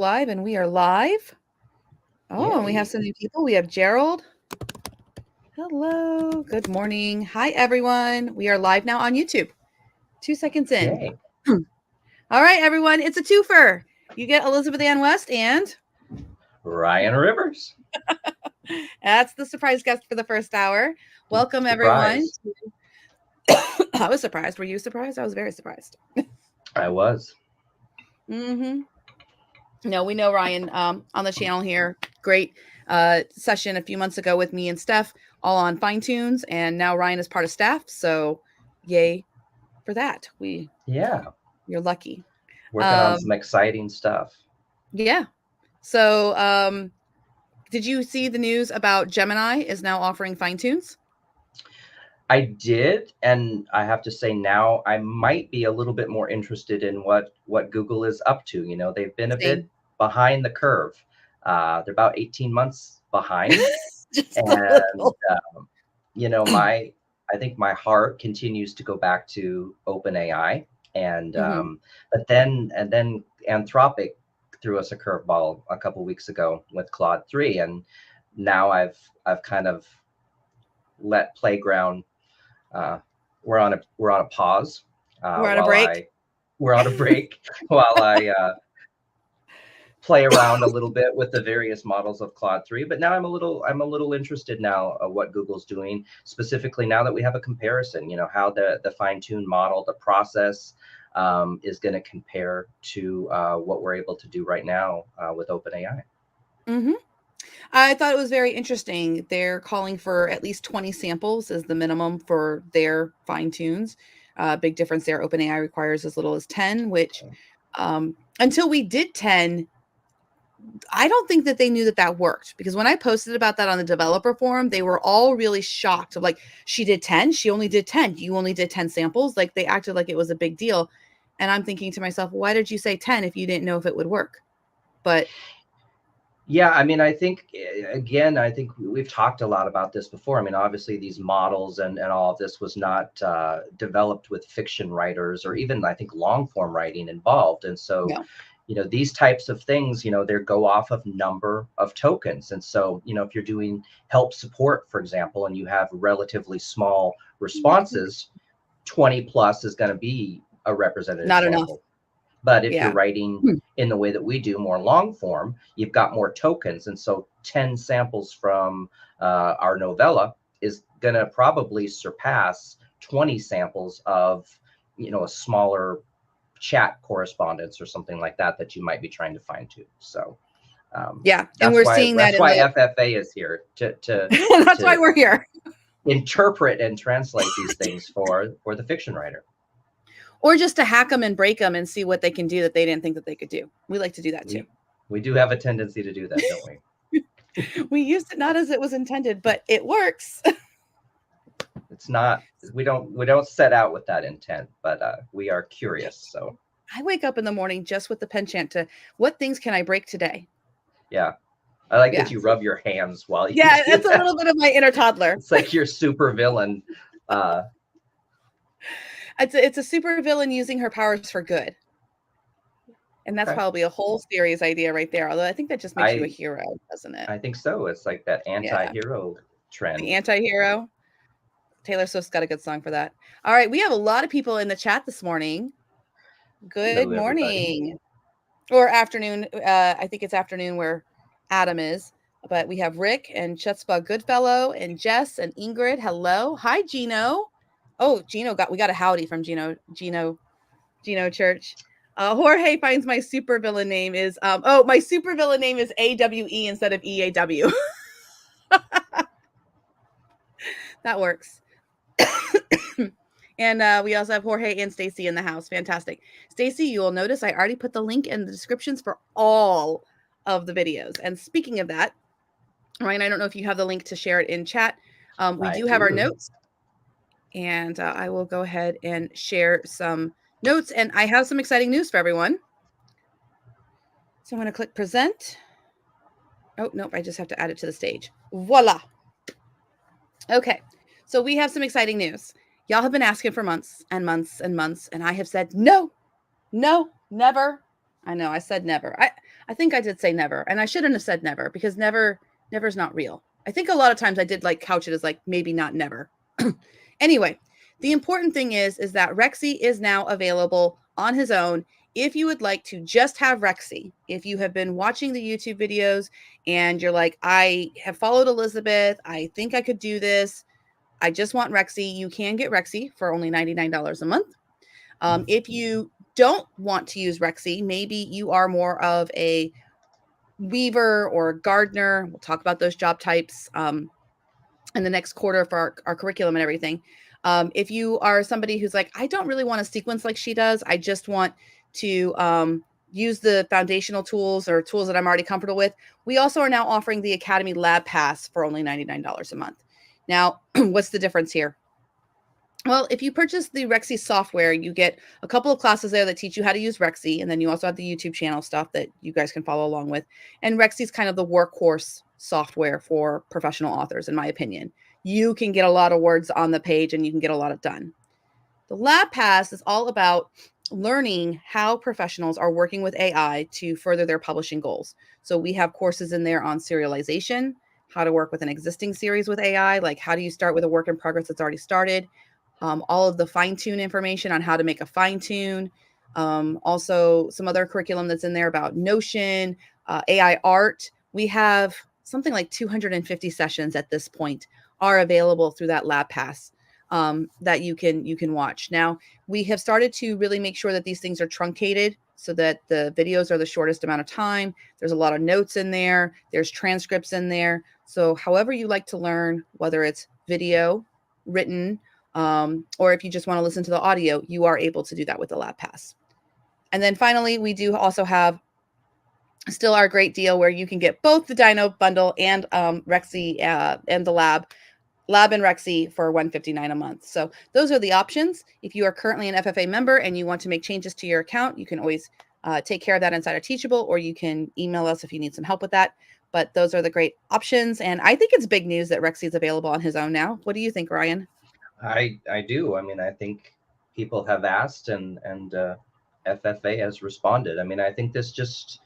Live, and we are live. Oh, and we have some new people. We have Gerald. Hello. Good morning. Hi, everyone. We are live now on YouTube. 2 seconds in. Yay. All right, everyone. It's a twofer. You get Elizabeth Ann West and Ryan Rivers. That's the surprise guest for the first hour. Welcome, Surprise. everyone. I was surprised. Were you surprised? I was very surprised. I was. No, we know Ryan on the channel here. Great session a few months ago with me and Steph, all on fine tunes, and now Ryan is part of staff. So, yay for that. You're lucky. Working on some exciting stuff. Yeah. So, did you see the news about Gemini is now offering fine tunes? I did, and I have to say now I might be a little bit more interested in what Google is up to. You know, they've been a bit behind the curve. They're about 18 months behind, and you know, I think my heart continues to go back to OpenAI, and but then Anthropic threw us a curveball a couple weeks ago with Claude 3, and now I've kind of let Playground. We're on a pause. We're on a break. We're on a break while I play around a little bit with the various models of Claude 3. But now I'm a little interested now of what Google's doing, specifically now that we have a comparison. You know, how the fine-tuned model, the process is going to compare to what we're able to do right now with OpenAI. I thought it was very interesting. They're calling for at least 20 samples as the minimum for their fine tunes. Big difference there. OpenAI requires as little as 10, which until we did 10, I don't think that they knew that worked, because when I posted about that on the developer forum, they were all really shocked of like, she did 10, she only did 10, you only did 10 samples. Like, they acted like it was a big deal. And I'm thinking to myself, why did you say 10 if you didn't know if it would work? But yeah, I mean, I think, again, I think we've talked a lot about this before. I mean, obviously these models and all of this was not developed with fiction writers or even, I think, long form writing involved. And so, you know, these types of things, you know, they go off of number of tokens. And so, you know, if you're doing help support, for example, and you have relatively small responses, 20 plus is going to be a representative not sample. enough. But if you're writing in the way that we do, more long form, you've got more tokens. And so 10 samples from our novella is going to probably surpass 20 samples of, you know, a smaller chat correspondence or something like that you might be trying to fine tune. So and we're seeing that. That's why FFA is here to that's why we're here. Interpret and translate these things for the fiction writer. Or just to hack them and break them and see what they can do that they didn't think that they could do. We like to do that too. We do have a tendency to do that, don't we? We used it not as it was intended, but it works. It's not, we don't set out with that intent, but we are curious. So I wake up in the morning just with the penchant to, what things can I break today? Yeah. I like that you rub your hands while you that's a little bit of my inner toddler. It's like your super villain. It's a super villain using her powers for good. And that's probably a whole series idea right there. Although I think that just makes you a hero, doesn't it? I think so. It's like that anti-hero trend. The anti-hero. Taylor Swift's got a good song for that. All right. We have a lot of people in the chat this morning. Good morning. Or afternoon. I think it's afternoon where Adam is. But we have Rick and Chutzpah Goodfellow and Jess and Ingrid. Hello. Hi, Gino. Oh, we got a howdy from Gino Church. Jorge finds my supervillain name is my supervillain name is AWE instead of EAW. That works. And we also have Jorge and Stacy in the house. Fantastic. Stacy, you will notice I already put the link in the descriptions for all of the videos. And speaking of that, Ryan, I don't know if you have the link to share it in chat. We do have our notes. And I will go ahead and share some notes. And I have some exciting news for everyone. So I'm going to click present. Oh, nope. I just have to add it to the stage. Voila. Okay. So we have some exciting news. Y'all have been asking for months and months and months. And I have said, no, never. I know I said never. I think I did say never, and I shouldn't have said never because never's not real. I think a lot of times I did like couch it as like maybe not never. Anyway, the important thing is that Rexy is now available on his own. If you would like to just have Rexy, if you have been watching the YouTube videos and you're like, I have followed Elizabeth, I think I could do this, I just want Rexy, you can get Rexy for only $99 a month. If you don't want to use Rexy, maybe you are more of a weaver or a gardener. We'll talk about those job types in the next quarter for our curriculum and everything. If you are somebody who's like, I don't really want to sequence like she does, I just want to use the foundational tools or tools that I'm already comfortable with, we also are now offering the Academy Lab Pass for only $99 a month. Now, what's the difference here? Well, if you purchase the Rexy software, you get a couple of classes there that teach you how to use Rexy, and then you also have the YouTube channel stuff that you guys can follow along with. And Rexy's kind of the workhorse software for professional authors, in my opinion. You can get a lot of words on the page and you can get a lot of done. The Lab Pass is all about learning how professionals are working with AI to further their publishing goals. So we have courses in there on serialization, how to work with an existing series with AI, like how do you start with a work in progress that's already started, all of the fine tune information on how to make a fine tune. Also, some other curriculum that's in there about Notion, AI art. We have something like 250 sessions at this point are available through that Lab Pass that you can watch. Now, we have started to really make sure that these things are truncated so that the videos are the shortest amount of time. There's a lot of notes in there. There's transcripts in there. So however you like to learn, whether it's video, written, or if you just want to listen to the audio, you are able to do that with the Lab Pass. And then finally, we do also have still our great deal where you can get both the Dino bundle and Rexy and the Lab and Rexy for $159 a month. So those are the options. If you are currently an FFA member and you want to make changes to your account, you can always take care of that inside of Teachable, or you can email us if you need some help with that. But those are the great options. And I think it's big news that Rexy is available on his own now. What do you think, Ryan? I do. I mean, I think people have asked and FFA has responded. I mean, I think this just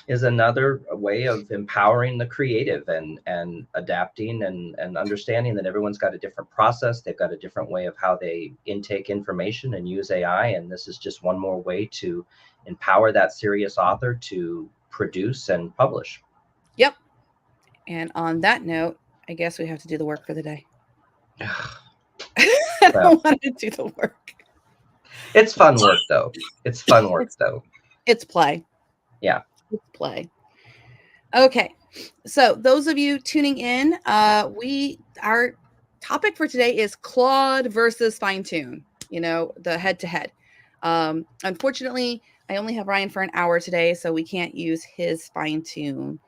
is another way of empowering the creative and adapting and understanding that everyone's got a different process. They've got a different way of how they intake information and use AI. And this is just one more way to empower that serious author to produce and publish. Yep. And on that note, I guess we have to do the work for the day. I don't want to do the work. It's fun work, though. It's fun work, though. It's play. Yeah. It's play. Okay. So those of you tuning in, our topic for today is Claude versus fine tune, the head to head. Unfortunately, I only have Ryan for an hour today, so we can't use his fine tune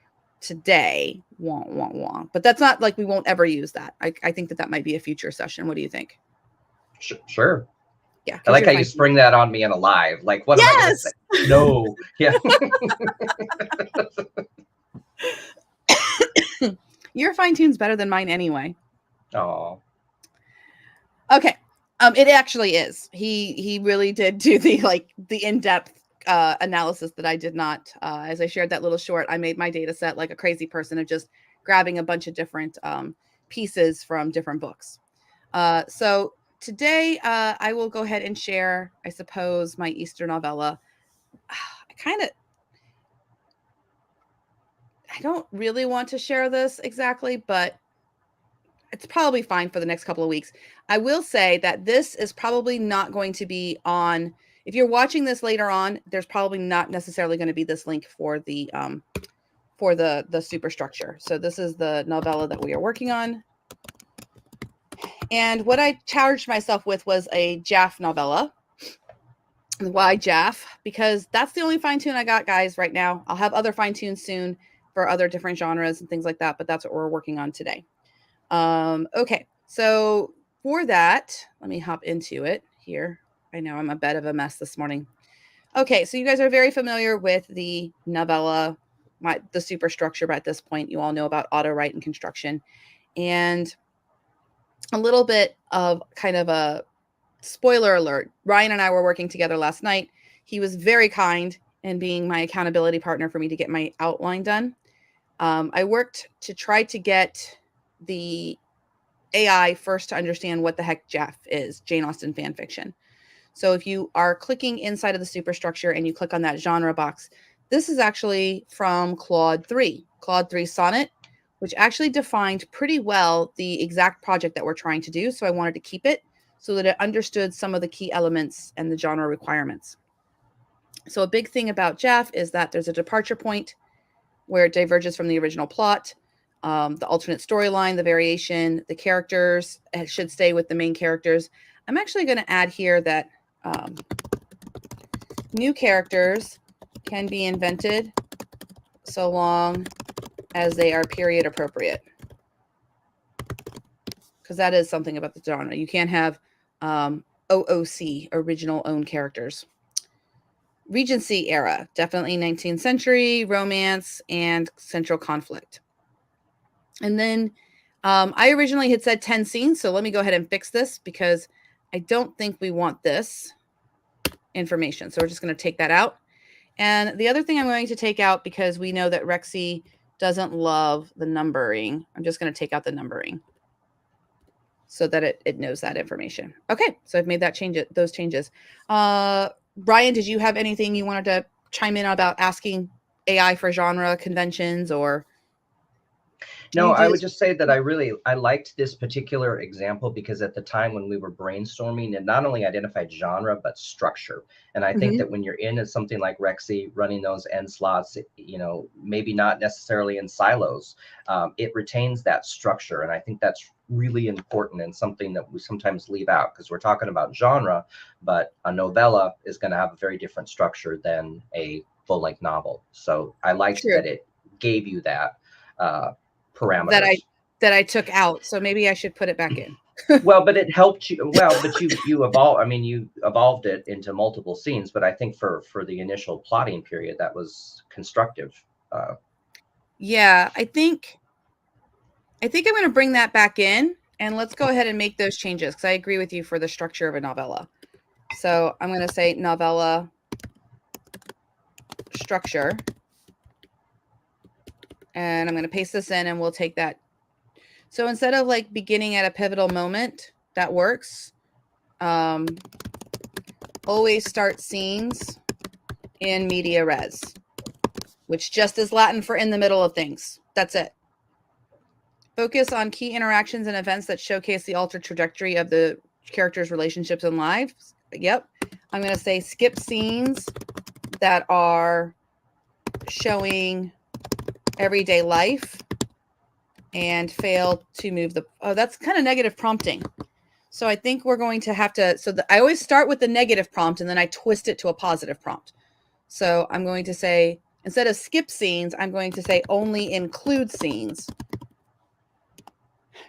today. Wah, wah, wah. But that's not like we won't ever use that. I think that might be a future session. What do you think? Sure. Yeah. I like how you spring that on me in a live. Like, what am I going to say? No. Yeah. Your fine tune's better than mine anyway. Oh. Okay. It actually is. He really did do the in-depth analysis that I did not. As I shared that little short, I made my data set like a crazy person of just grabbing a bunch of different pieces from different books. So today I will go ahead and share, I suppose, my Easter novella. I don't really want to share this exactly, but it's probably fine for the next couple of weeks. I will say that this is probably not going to be on. If you're watching this later on, there's probably not necessarily going to be this link for the superstructure. So this is the novella that we are working on. And what I charged myself with was a Jaff novella. Why Jaff? Because that's the only fine tune I got, guys, right now. I'll have other fine tunes soon for other different genres and things like that, but that's what we're working on today. Okay, so for that, let me hop into it here. I know I'm a bit of a mess this morning. Okay, so you guys are very familiar with the novella, the superstructure by this point. You all know about auto write and construction. And a little bit of kind of a spoiler alert. Ryan and I were working together last night. He was very kind and being my accountability partner for me to get my outline done. I worked to try to get the AI first to understand what the heck Jeff is, Jane Austen fan fiction. So if you are clicking inside of the superstructure and you click on that genre box, this is actually from Claude 3, Claude 3 Sonnet, which actually defined pretty well the exact project that we're trying to do. So I wanted to keep it so that it understood some of the key elements and the genre requirements. So a big thing about Jeff is that there's a departure point where it diverges from the original plot. The alternate storyline, the variation, the characters should stay with the main characters. I'm actually going to add here that new characters can be invented so long as they are period appropriate. Because that is something about the genre. You can't have OOC, original own characters. Regency era, definitely 19th century, romance, and central conflict. And then I originally had said 10 scenes, so let me go ahead and fix this because I don't think we want this information. So we're just going to take that out. And the other thing I'm going to take out, because we know that Rexy doesn't love the numbering, I'm just going to take out the numbering so that it knows that information. Okay, so I've made that those changes. Brian, did you have anything you wanted to chime in about asking AI for genre conventions or? No, I would just say that I liked this particular example because at the time when we were brainstorming, it not only identified genre, but structure. And I think that when you're in something like Rexy, running those end slots, maybe not necessarily in silos, it retains that structure. And I think that's really important and something that we sometimes leave out because we're talking about genre, but a novella is going to have a very different structure than a full-length novel. So I liked that it gave you that parameters that I took out. So maybe I should put it back in. Well, but it helped you. Well, but you evolved. I mean, you evolved it into multiple scenes. But I think for the initial plotting period, that was constructive. Yeah, I think I'm going to bring that back in, and let's go ahead and make those changes because I agree with you for the structure of a novella. So I'm going to say novella structure. And I'm going to paste this in and we'll take that. So instead of like beginning at a pivotal moment, that works. Always start scenes in media res, which just is Latin for in the middle of things. That's it. Focus on key interactions and events that showcase the altered trajectory of the characters' relationships and lives. Yep. I'm going to say skip scenes that are showing everyday life and fail to move the, that's kind of negative prompting. So I think we're going to have to, I always start with the negative prompt and then I twist it to a positive prompt. So I'm going to say, instead of skip scenes, I'm going to say only include scenes.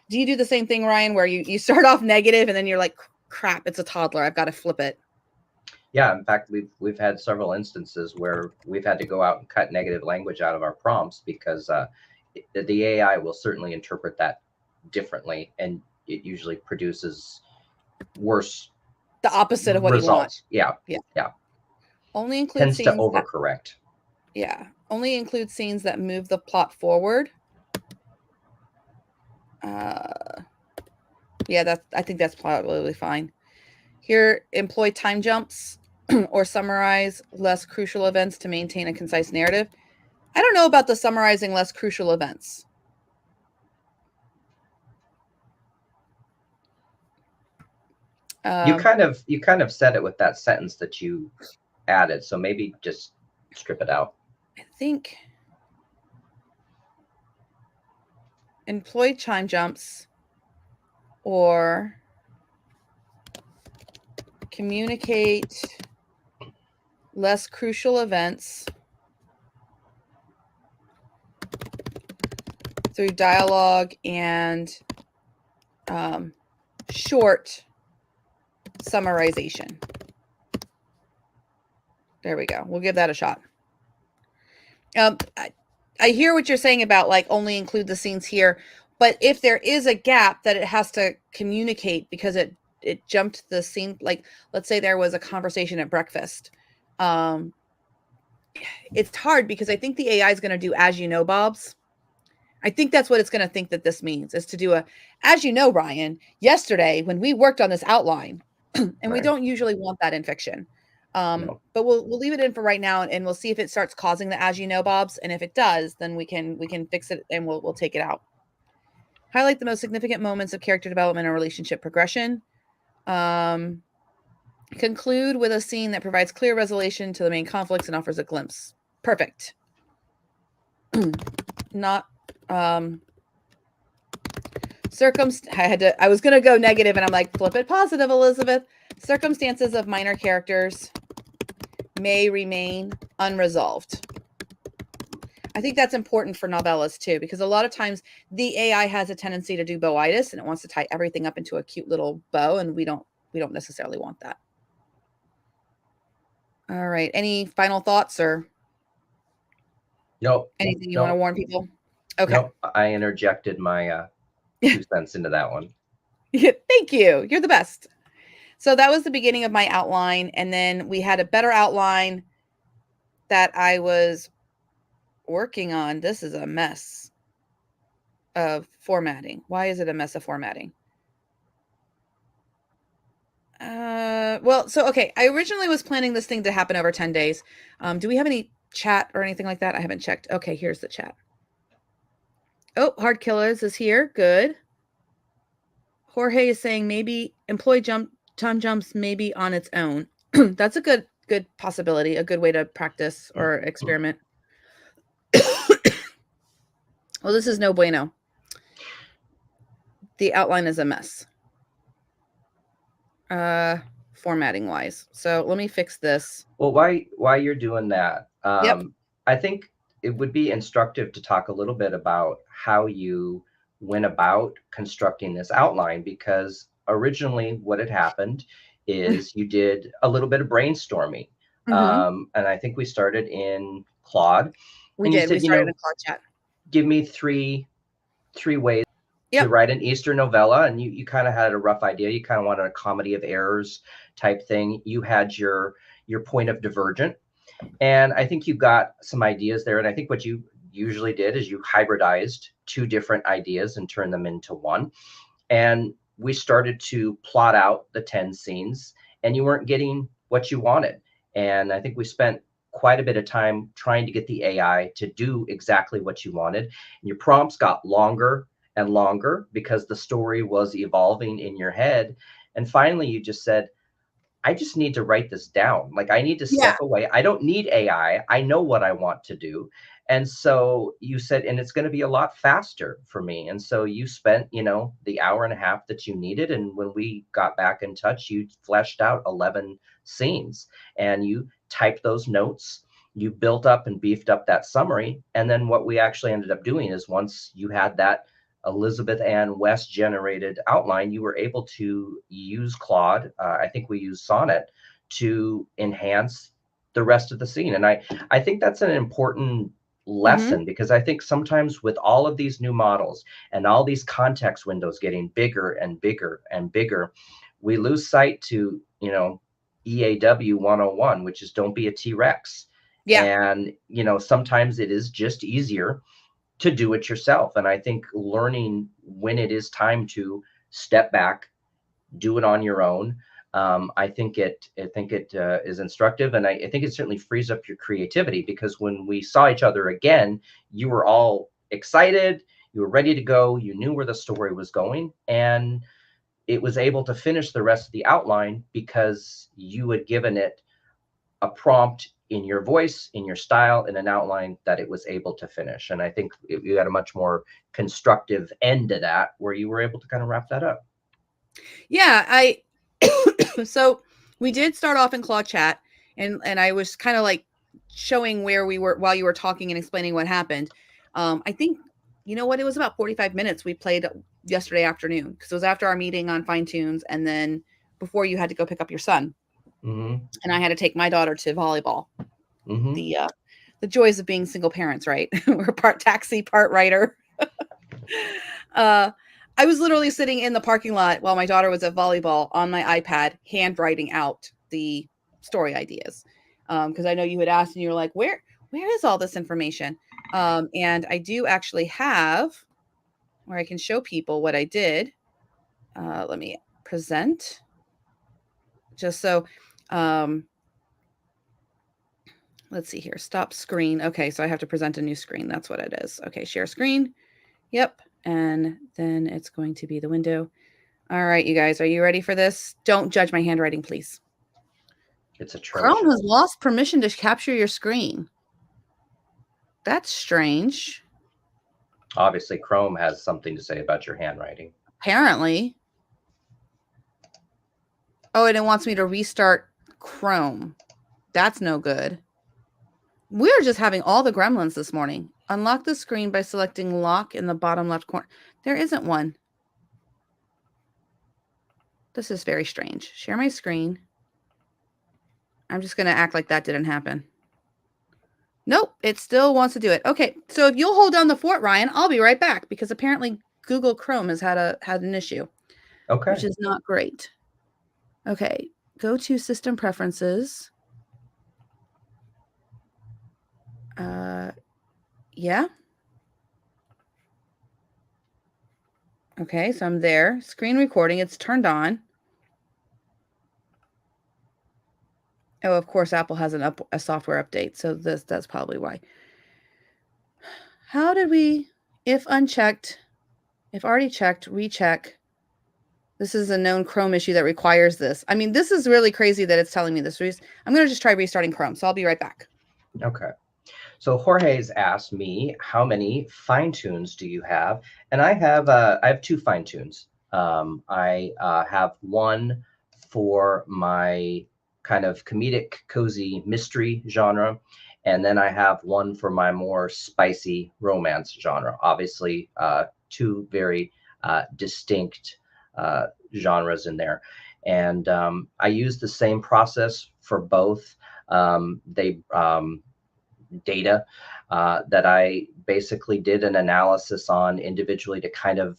Do you do the same thing, Ryan, where you start off negative and then you're like, crap, it's a toddler, I've got to flip it? Yeah, in fact, we've had several instances where we've had to go out and cut negative language out of our prompts because the AI will certainly interpret that differently, and it usually produces worse, the opposite of what results. You want. Yeah. Only include tends scenes to overcorrect. Only include scenes that move the plot forward. I think that's probably fine. Here, employ time jumps or summarize less crucial events to maintain a concise narrative. I don't know about the summarizing less crucial events. You kind of said it with that sentence that you added, so maybe just strip it out. I think employ time jumps or communicate less crucial events through dialogue and short summarization. There we go. We'll give that a shot. I hear what you're saying about like only include the scenes here, but if there is a gap that it has to communicate because it jumped the scene, like let's say there was a conversation at breakfast, it's hard because I think the AI is going to do as you know, Bob's. I think that's what it's going to think that this means is to do a, as you know, Ryan, yesterday when we worked on this outline, and we Right. don't usually want that in fiction. No. But we'll leave it in for right now, and we'll see if it starts causing the as you know, Bob's, and if it does, then we can fix it and we'll take it out. Highlight the most significant moments of character development and relationship progression. Conclude with a scene that provides clear resolution to the main conflicts and offers a glimpse. Perfect. Not I was gonna go negative and I'm like, flip it positive, Elizabeth. Circumstances of minor characters may remain unresolved. I think that's important for novellas too, because a lot of times the AI has a tendency to do bowitis and it wants to tie everything up into a cute little bow, and we don't necessarily want that. All right. Any final thoughts or Nope. anything you want to Nope. warn people? Okay. Nope. I interjected my 2 cents into that one. Thank you. You're the best. So that was the beginning of my outline. And then we had a better outline that I was working on. This is a mess of formatting. Why is it a mess of formatting? Well, so, okay. I originally was planning this thing to happen over 10 days. Do we have any chat or anything like that? I haven't checked. Okay, here's the chat. Oh, Hard Killers is here. Good. Jorge is saying maybe employee time jumps maybe on its own. That's a good possibility, a good way to practice or experiment. Well, this is no bueno. The outline is a mess. Formatting wise. So let me fix this. Well, why you're doing that, Yep. I think it would be instructive to talk a little bit about how you went about constructing this outline, because originally what had happened is you did a little bit of brainstorming. Mm-hmm. And I think we started in Claude, We and you did. We said, started in Claude Chat. give me three ways to Yep. write an Easter novella, and you kind of had a rough idea. You kind of wanted a comedy of errors type thing. You had your point of divergent, and I think you got some ideas there. And I think what you usually did is you hybridized two different ideas and turned them into one. And we started to plot out the 10 scenes, and you weren't getting what you wanted. And I think we spent quite a bit of time trying to get the AI to do exactly what you wanted. And your prompts got longer and longer because the story was evolving in your head. And finally, you just said, I just need to write this down. Like, I need to Yeah. step away. I don't need AI. I know what I want to do. And so you said, and it's going to be a lot faster for me. And so you spent, the hour and a half that you needed. And when we got back in touch, you fleshed out 11 scenes and you typed those notes. You built up and beefed up that summary. And then what we actually ended up doing is, once you had that Elizabeth Ann West generated outline, you were able to use Claude. I think we used Sonnet to enhance the rest of the scene. And I think that's an important Mm-hmm. lesson, because I think sometimes with all of these new models and all these context windows getting bigger and bigger and bigger, we lose sight to, EAW 101, which is don't be a T-Rex. Yeah. And, sometimes it is just easier to do it yourself. And I think learning when it is time to step back, do it on your own. I think it is instructive, and I think it certainly frees up your creativity, because when we saw each other again, you were all excited, you were ready to go, you knew where the story was going, and it was able to finish the rest of the outline because you had given it a prompt in your voice, in your style, in an outline that it was able to finish. And I think you had a much more constructive end to that, where you were able to kind of wrap that up. Yeah. So we did start off in Claude Chat, and I was kind of like showing where we were while you were talking and explaining what happened. I think, you know what, it was about 45 minutes we played yesterday afternoon, because it was after our meeting on Fine Tunes, and then before you had to go pick up your son, Mm-hmm. and I had to take my daughter to volleyball. Mm-hmm. The joys of being single parents, right? We're part taxi, part writer. uh, I was literally sitting in the parking lot while my daughter was at volleyball on my iPad, handwriting out the story ideas. because I know you had asked and you were like, where is all this information? And I do actually have where I can show people what I did. Let me present just so, let's see here. Stop screen. Okay, so I have to present a new screen. That's what it is. Okay, share screen. Yep. And then it's going to be the window. All right, you guys, are you ready for this? Don't judge my handwriting, please. It's Chrome atrocious. has lost permission to capture your screen. That's strange. Obviously, Chrome has something to say about your handwriting. Apparently. Oh, and it wants me to restart Chrome. That's no good. We're just having all the gremlins this morning. Unlock the screen by selecting lock in the bottom left corner. There isn't one. This is very strange. Share my screen. I'm just going to act like that didn't happen. Nope, it still wants to do it. Okay, so if you'll hold down the fort, Ryan, I'll be right back because apparently Google Chrome has had an issue. Okay. Which is not great. Okay, go to System Preferences. Yeah. Okay, so I'm there. Screen recording, it's turned on. Oh, of course, Apple has a software update, so that's probably why. How did we, if unchecked, if already checked, recheck. This is a known Chrome issue that requires this. I mean, this is really crazy that it's telling me this. I'm going to just try restarting Chrome, so I'll be right back. Okay. So Jorge's asked me, how many fine tunes do you have? And I have 2 fine tunes. I have one for my kind of comedic, cozy mystery genre, and then I have one for my more spicy romance genre. Obviously, 2 very distinct genres in there. And I use the same process for both. They data that I basically did an analysis on individually to kind of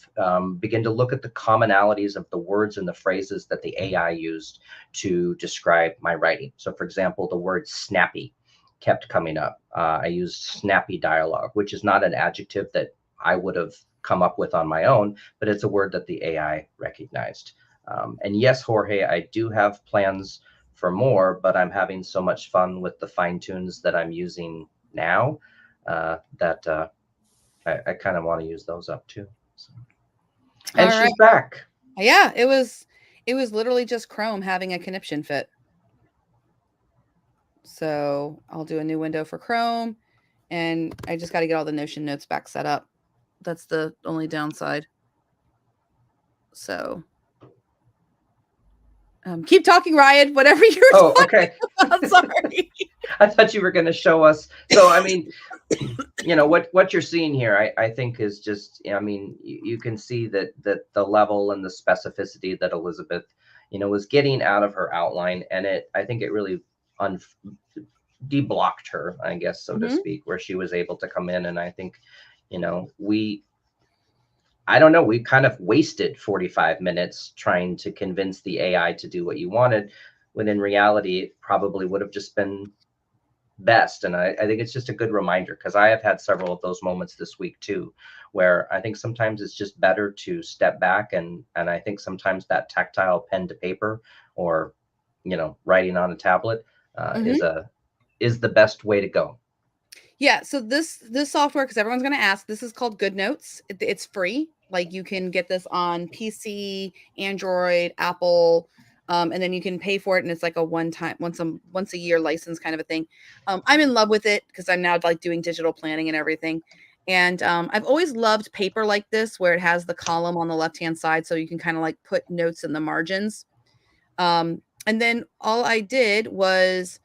begin to look at the commonalities of the words and the phrases that the AI used to describe my writing. So, for example, the word snappy kept coming up. I used snappy dialogue, which is not an adjective that I would have come up with on my own, but it's a word that the AI recognized. And yes, Jorge, I do have plans for more, but I'm having so much fun with the fine tunes that I'm using now that I kind of want to use those up too. So. And All she's right. back. Yeah, it was literally just Chrome having a conniption fit. So I'll do a new window for Chrome, and I just got to get all the Notion notes back set up. That's the only downside. So keep talking, Ryan, whatever you're talking okay. about. Sorry. I thought you were going to show us. So, I mean, you know, what you're seeing here, I think is just, I mean, you can see that the level and the specificity that Elizabeth, you know, was getting out of her outline. And I think it really deblocked her, I guess, so to speak, where she was able to come in. And I think, you know, I don't know, we kind of wasted 45 minutes trying to convince the AI to do what you wanted, when in reality, it probably would have just been best. And I think it's just a good reminder, because I have had several of those moments this week too, where I think sometimes it's just better to step back. And I think sometimes that tactile pen to paper, or, you know, writing on a tablet is the best way to go. Yeah, so this software, because everyone's going to ask, this is called Good Notes. It's free. Like, you can get this on PC, Android, Apple, and then you can pay for it, and it's like a once a year license kind of a thing. I'm in love with it because I'm now like doing digital planning and everything. And I've always loved paper like this, where it has the column on the left hand side, so you can kind of like put notes in the margins. And then all I did was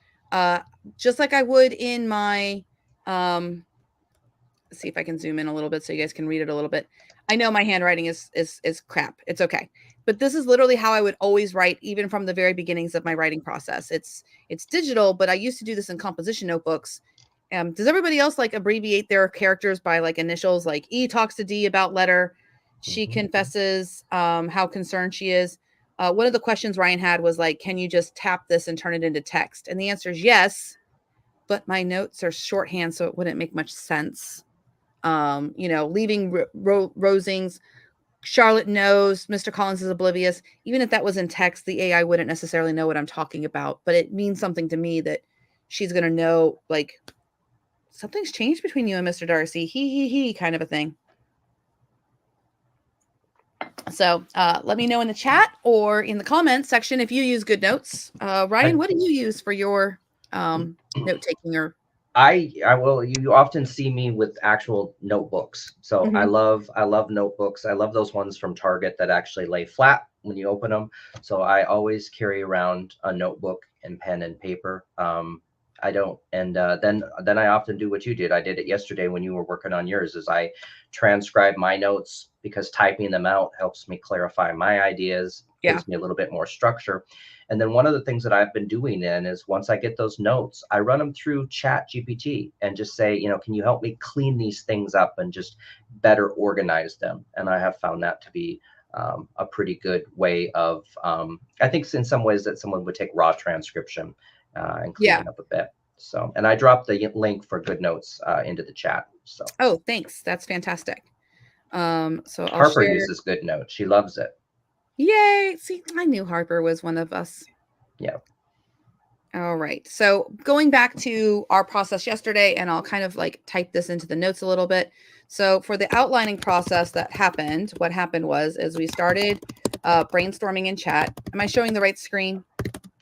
just like I would in my let's see if I can zoom in a little bit so you guys can read it a little bit. I know my handwriting is crap. It's okay. But this is literally how I would always write, even from the very beginnings of my writing process. It's digital, but I used to do this in composition notebooks. Does everybody else like abbreviate their characters by like initials? Like E talks to D about letter. She confesses how concerned she is. one of the questions Ryan had was like, can you just tap this and turn it into text? And the answer is yes, but my notes are shorthand, so it wouldn't make much sense. Leaving Rosings, Charlotte knows, Mr. Collins is oblivious. Even if that was in text, the AI wouldn't necessarily know what I'm talking about, but it means something to me that she's going to know, like, something's changed between you and Mr. Darcy, he kind of a thing. So let me know in the chat or in the comments section if you use GoodNotes. Ryan, what do you use for your note taking? Or I will. You often see me with actual notebooks. So I love notebooks. I love those ones from Target that actually lay flat when you open them. So I always carry around a notebook and pen and paper. I don't, and then I often do what you did. I did it yesterday when you were working on yours. Is I transcribe my notes because typing them out helps me clarify my ideas, gives me a little bit more structure. And then one of the things that I've been doing then is once I get those notes, I run them through Chat GPT and just say, can you help me clean these things up and just better organize them? And I have found that to be a pretty good way of, I think in some ways that someone would take raw transcription and clean it up a bit. So, and I dropped the link for GoodNotes into the chat. So, oh, thanks. That's fantastic. So I'll Harper share. uses GoodNotes. She loves it. Yay. See, I knew Harper was one of us. Yeah. All right. So going back to our process yesterday, and I'll kind of like type this into the notes a little bit. So for the outlining process that happened, what happened is we started brainstorming in chat. Am I showing the right screen?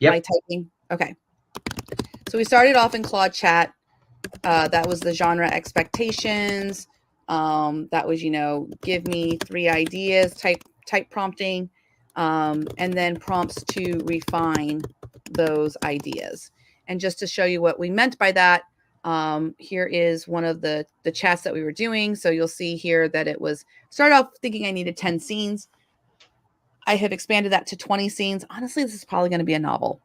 Yep. Am I typing? Okay. So we started off in Claude chat. That was the genre expectations. That was, give me 3 ideas, type prompting, and then prompts to refine those ideas. And just to show you what we meant by that, here is one of the chats that we were doing. So you'll see here that it was started off thinking I needed 10 scenes. I have expanded that to 20 scenes. Honestly, this is probably going to be a novel.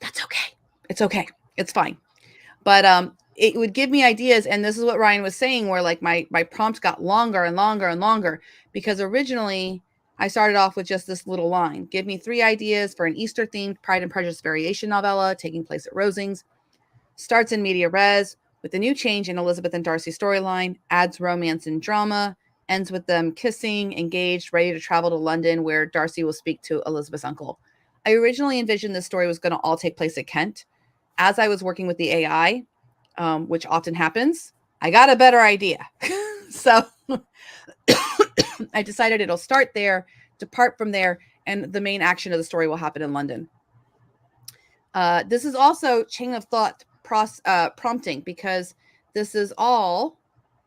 That's okay. It's okay. It's fine. But it would give me ideas. And this is what Ryan was saying, where like my prompt got longer and longer and longer, because originally I started off with just this little line. Give me 3 ideas for an Easter-themed Pride and Prejudice variation novella taking place at Rosings. Starts in media res with a new change in Elizabeth and Darcy storyline, adds romance and drama, ends with them kissing, engaged, ready to travel to London, where Darcy will speak to Elizabeth's uncle. I originally envisioned this story was going to all take place at Kent. As I was working with the AI, which often happens, I got a better idea. So I decided it'll start there, depart from there, and the main action of the story will happen in London. This is also chain of thought prompting, because this is all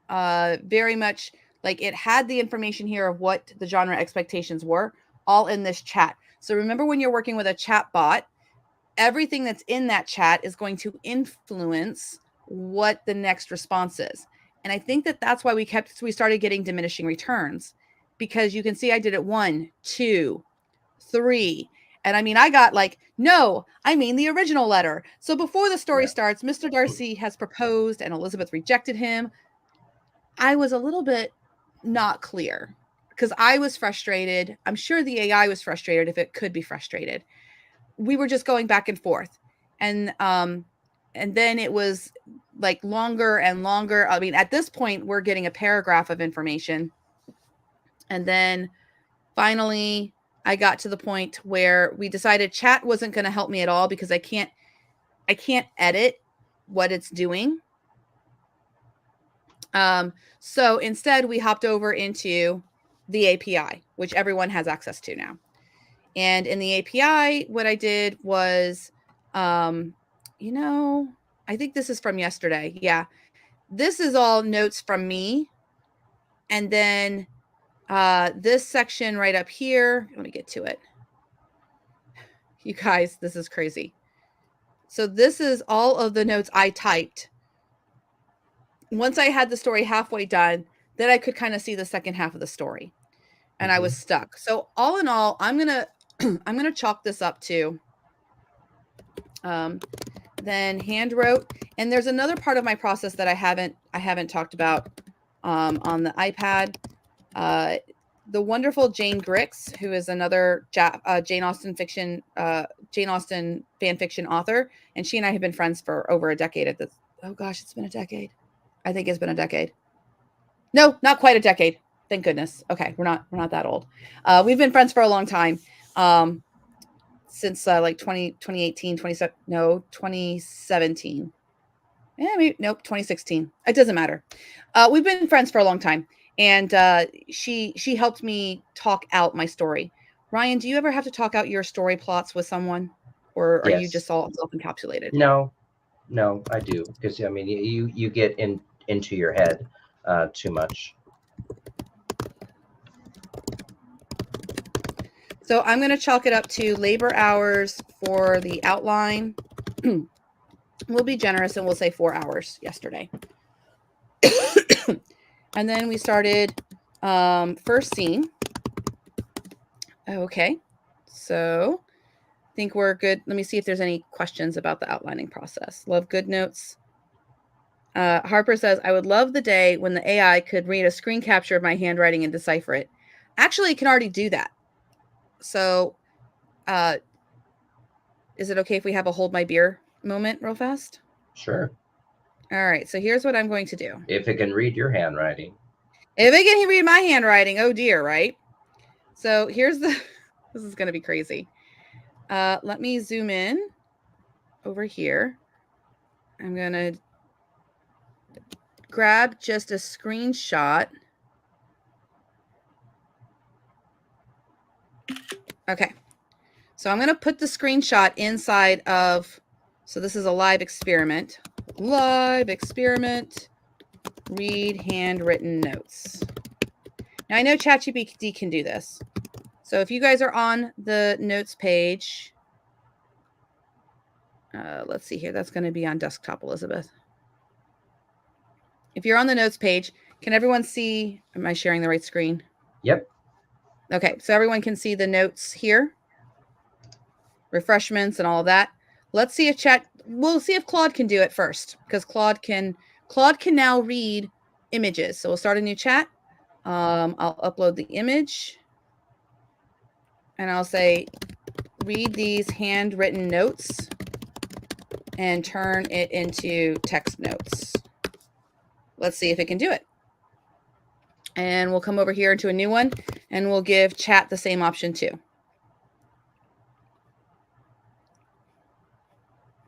very much like it had the information here of what the genre expectations were, all in this chat. So remember, when you're working with a chat bot, everything that's in that chat is going to influence what the next response is. And I think that that's why we started getting diminishing returns, because you can see I did it 1, 2, 3. And I mean, I got like, no, I mean the original letter. So before the story starts, Mr. Darcy has proposed and Elizabeth rejected him. I was a little bit not clear because I was frustrated. I'm sure the AI was frustrated, if it could be frustrated. We were just going back and forth. And then it was like longer and longer. I mean, at this point, we're getting a paragraph of information. And then finally, I got to the point where we decided chat wasn't going to help me at all, because I can't edit what it's doing. So instead, we hopped over into the API, which everyone has access to now. And in the API, what I did was, I think this is from yesterday. Yeah. This is all notes from me. And then this section right up here, let me get to it. You guys, this is crazy. So this is all of the notes I typed. Once I had the story halfway done, then I could kind of see the second half of the story. And I was stuck. So all in all, I'm going to chalk this up to then hand wrote. And there's another part of my process that I haven't talked about on the iPad. the wonderful Jane Grix, who is another Jane Austen fan fiction author, and she and I have been friends for over a decade at this. Oh gosh, it's been a decade. I think it's been a decade. No, not quite a decade. Thank goodness. Okay, we're not that old. We've been friends for a long time. Since like 2018, 2017. Yeah, maybe, nope, 2016. It doesn't matter. We've been friends for a long time. And she helped me talk out my story. Ryan, do you ever have to talk out your story plots with someone? Or are you Yes. just all self-encapsulated? No, I do, because I mean, you get into your head too much. So I'm going to chalk it up to labor hours for the outline. We'll be generous and we'll say 4 hours yesterday. And then we started first scene. Okay, so I think we're good. Let me see if there's any questions about the outlining process. Love good notes. Harper says, I would love the day when the AI could read a screen capture of my handwriting and decipher it. Actually, it can already do that. So is it okay if we have a hold my beer moment real fast? Sure. All right, so here's what I'm going to do. If it can read your handwriting. If it can read my handwriting, oh dear, right? So here's the, this is going to be crazy. Let me zoom in over here. I'm going to grab just a screenshot. Okay. So I'm going to put the screenshot inside of, so this is a live experiment. Live experiment, read handwritten notes. Now I know ChatGPT can do this. So if you guys are on the notes page, let's see here. That's going to be on desktop, Elizabeth. If you're on the notes page, can everyone see? Am I sharing the right screen? Yep. Okay, so everyone can see the notes here, refreshments and all of that. Let's see if we'll see if Claude can do it first, because Claude can now read images. So we'll start a new chat. I'll upload the image and I'll say, read these handwritten notes and turn it into text notes. Let's see if it can do it. And we'll come over here into a new one and we'll give chat the same option too.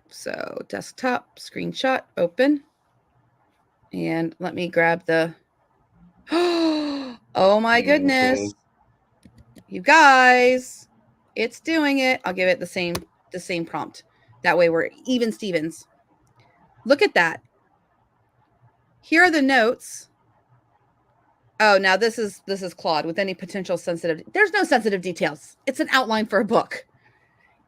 So desktop, screenshot, open. And let me grab the, oh my goodness. You guys, it's doing it. I'll give it the same prompt. That way we're even Stevens. Look at that. Here are the notes. Oh, now this is Claude with any potential sensitive. There's no sensitive details. It's an outline for a book.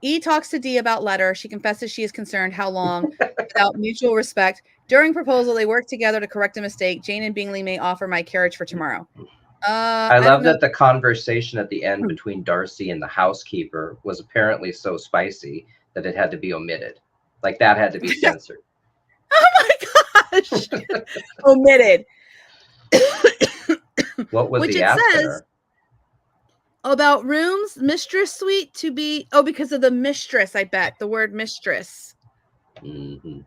E talks to D about letter. She confesses she is concerned how long without mutual respect. During proposal, they work together to correct a mistake. Jane and Bingley may offer my carriage for tomorrow. I love that the conversation at the end between Darcy and the housekeeper was apparently so spicy that it had to be omitted. Like that had to be censored. Oh my gosh. Omitted. What was he asking her? About rooms, mistress suite to be, because of the mistress, I bet. The word mistress. Mm-hmm.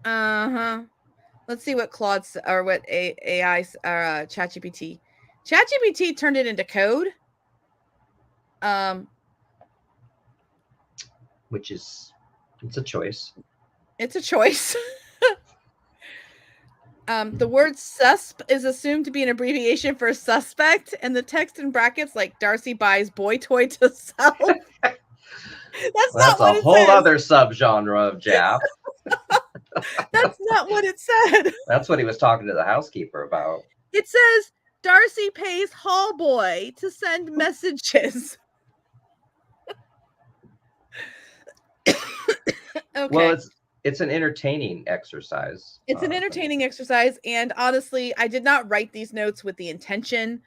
Uh-huh. Let's see what Claude or what AI or ChatGPT. ChatGPT turned it into code. Which is, it's a choice. It's a choice. The word susp is assumed to be an abbreviation for suspect, and the text in brackets like Darcy buys boy toy to sell. That's a whole other subgenre of Jaff. That's not what it said. That's what he was talking to the housekeeper about. It says Darcy pays hall boy to send messages. Okay. Well, it's an entertaining exercise. It's an entertaining exercise, and honestly, I did not write these notes with the intention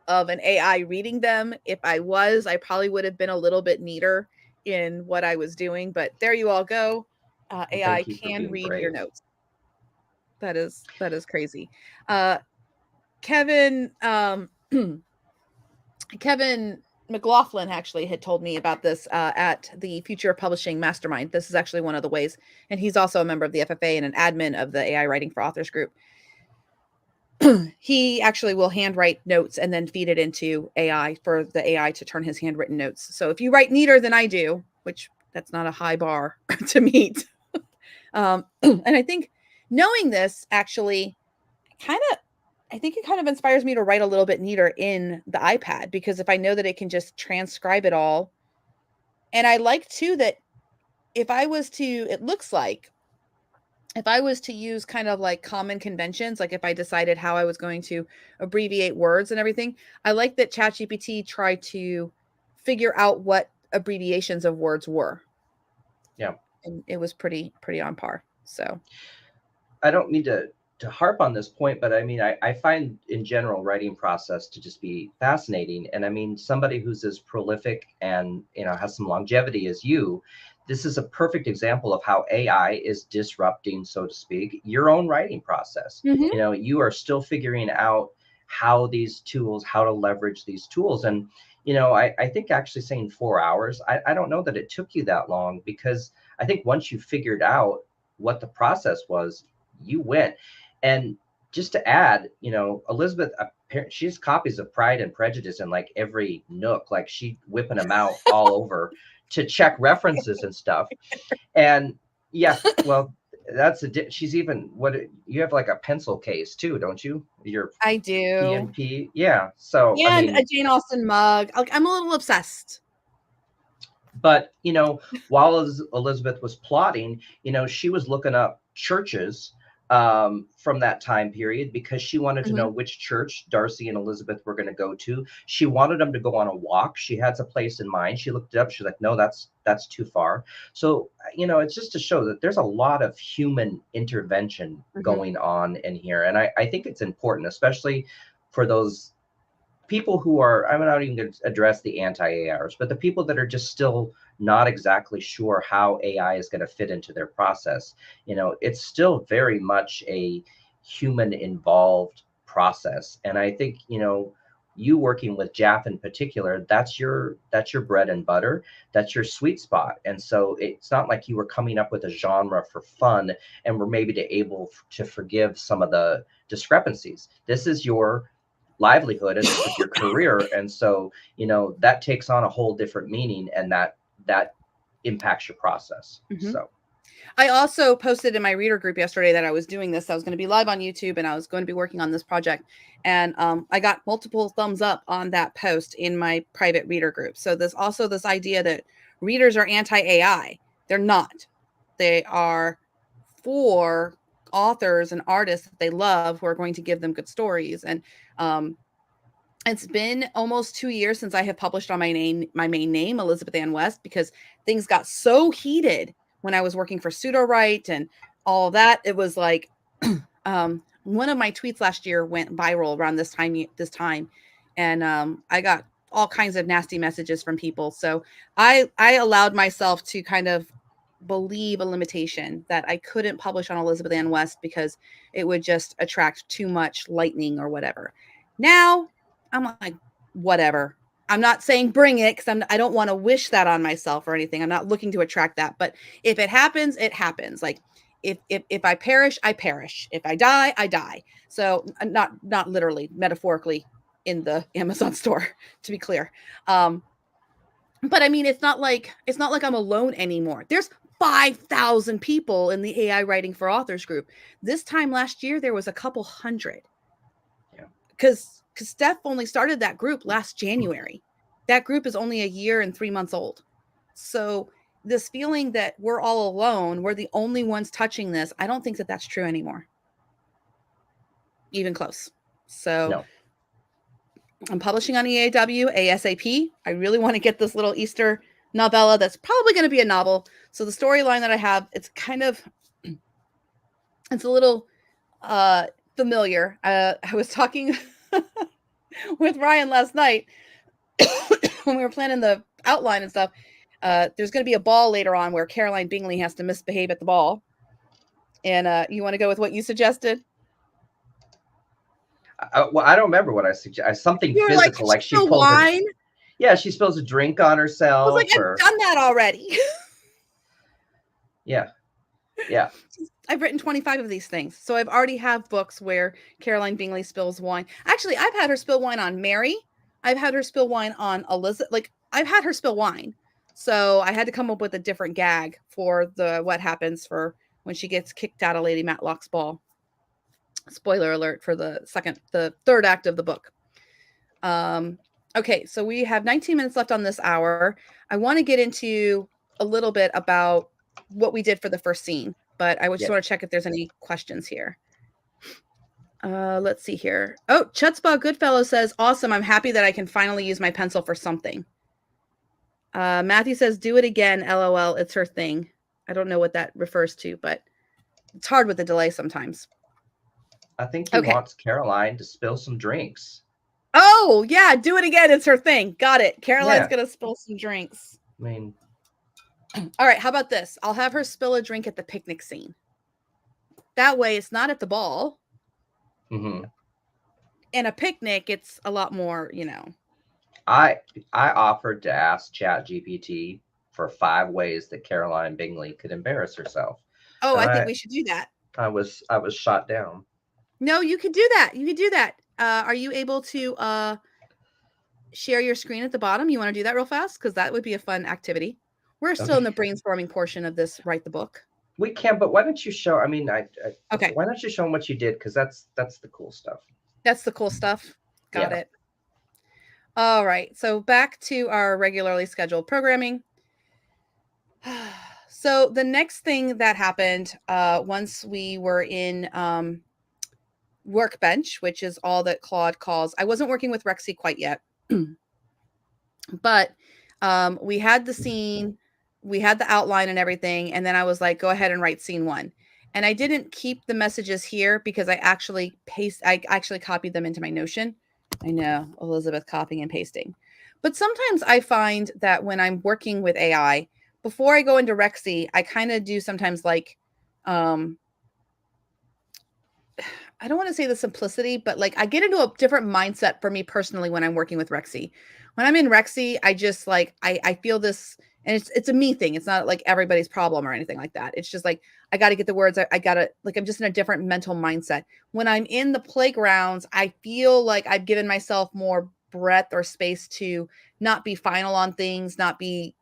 of an AI reading them. If I was, I probably would have been a little bit neater in what I was doing, but there you all go. AI can read your notes. That is crazy. Kevin Kevin McLaughlin actually had told me about this at the Future of Publishing Mastermind. This is actually one of the ways, and he's also a member of the FFA and an admin of the AI Writing for Authors group. He actually will handwrite notes and then feed it into AI for the AI to turn his handwritten notes. So if you write neater than I do, which that's not a high bar to meet, and I think knowing this actually I think it kind of inspires me to write a little bit neater in the iPad, because if I know that it can just transcribe it all, and I like too that if I was to, it looks like if I was to use kind of like common conventions, like if I decided how I was going to abbreviate words and everything, I like that ChatGPT tried to figure out what abbreviations of words were. Yeah. And it was pretty on par. So I don't mean to harp on this point, but I mean, I find in general writing process to just be fascinating. And I mean, somebody who's as prolific and has some longevity as you, this is a perfect example of how AI is disrupting, so to speak, your own writing process. Mhm. You are still figuring out how to leverage these tools. And I think actually saying 4 hours, I don't know that it took you that long, because I think once you figured out what the process was, you went. And just to add, Elizabeth, she has copies of Pride and Prejudice in like every nook, like she whipping them out all over to check references and stuff. And yeah, well, she's even, what you have, like a pencil case too, don't you? Your I do. PNP. Yeah. So, I Yeah, and a mean, Jane Austen mug. I'm a little obsessed. but while Elizabeth was plotting, she was looking up churches from that time period, because she wanted to know Mhm. which church Darcy and Elizabeth were going to go to. She wanted them to go on a walk. She had a place in mind. She looked it up. She's like, no, that's too far. So it's just to show that there's a lot of human intervention Mhm. going on in here, and I think it's important, especially for those people who are, I'm not even going to address the anti-ARs, but the people that are just still not exactly sure how AI is going to fit into their process. It's still very much a human involved process. And I think, you working with Jaff in particular, that's your bread and butter. That's your sweet spot. And so it's not like you were coming up with a genre for fun and were maybe able to forgive some of the discrepancies. This is your livelihood, and this is your career. And so that takes on a whole different meaning, and that impacts your process. Mhm. So I also posted in my reader group yesterday that I was doing this. I was going to be live on YouTube and I was going to be working on this project. And I got multiple thumbs up on that post in my private reader group. So there's also this idea that readers are anti-AI. They're not. They are for authors and artists that they love, who are going to give them good stories. And it's been almost 2 years since I have published on my main name, Elizabeth Ann West, because things got so heated when I was working for Pseudo Right and all of that. It was like one of my tweets last year went viral around this time, and I got all kinds of nasty messages from people. So I allowed myself to kind of believe a limitation that I couldn't publish on Elizabeth Ann West because it would just attract too much lightning or whatever. Now I'm like, whatever. I'm not saying bring it, because I don't want to wish that on myself or anything. I'm not looking to attract that. But if it happens, it happens. Like if I perish, I perish. If I die, I die. So not literally, metaphorically in the Amazon store, to be clear. But I mean, it's not like I'm alone anymore. There's 5,000 people in the AI Writing for Authors group. This time last year, there was a couple hundred, yeah. because Steph only started that group last January. That group is only a year and 3 months old. So this feeling that we're all alone, we're the only ones touching this, I don't think that that's true anymore, even close. So No. I'm publishing on EAW ASAP. I really want to get this little Easter novella that's probably going to be a novel. So the storyline that I have, it's a little familiar. I was talking with Ryan last night when we were planning the outline and stuff. There's going to be a ball later on where Caroline Bingley has to misbehave at the ball. And you want to go with what you suggested? Well, I don't remember what I suggest. Something You were like, physical, "Did she like she spill pulls a, wine?" yeah, she spills a drink on I was like, herself, "I've or done that already." yeah, yeah. I've written 25 of these things. So I've already have books where Caroline Bingley spills wine. Actually, I've had her spill wine on Mary. I've had her spill wine on Elizabeth. Like, I've had her spill wine. So I had to come up with a different gag for the what happens for when she gets kicked out of Lady Matlock's ball. Spoiler alert for the third act of the book. Okay, so we have 19 minutes left on this hour. I want to get into a little bit about what we did for the first scene, but I just want to check if there's any questions here. Let's see here. Oh, Chutzpah Goodfellow says, awesome. I'm happy that I can finally use my pencil for something. Matthew says, do it again. LOL. It's her thing. I don't know what that refers to, but it's hard with the delay sometimes. I think he wants Caroline to spill some drinks. Oh, yeah. Do it again. It's her thing. Got it. Caroline's going to spill some drinks. I mean, all right. How about this? I'll have her spill a drink at the picnic scene. That way it's not at the ball. mm-hmm. In a picnic, it's a lot more, you know. I offered to ask ChatGPT for 5 ways that Caroline Bingley could embarrass herself. Oh, I think we should do that. I was shot down. No, you could do that. You could do that. Are you able to share your screen at the bottom? You want to do that real fast? Because that would be a fun activity. We're still in the brainstorming portion of this Write the Book. We can, but why don't you show? I mean, okay. Why don't you show them what you did? Because that's the cool stuff. That's the cool stuff. Got it. All right. So back to our regularly scheduled programming. So the next thing that happened once we were in Workbench, which is all that Claude calls, I wasn't working with Rexy quite yet, but we had the scene, we had the outline and everything. And then I was like, go ahead and write scene 1. And I didn't keep the messages here because I actually copied them into my Notion. I know, Elizabeth copying and pasting. But sometimes I find that when I'm working with AI, before I go into Rexy, I kind of do sometimes like, I don't want to say the simplicity, but like I get into a different mindset for me personally when I'm working with Rexy. When I'm in Rexy, I just like, I feel this, and it's a me thing. It's not like everybody's problem or anything like that. It's just like, I got to get the words. I got to, like, I'm just in a different mental mindset. When I'm in the playgrounds, I feel like I've given myself more breadth or space to not be final on things, not be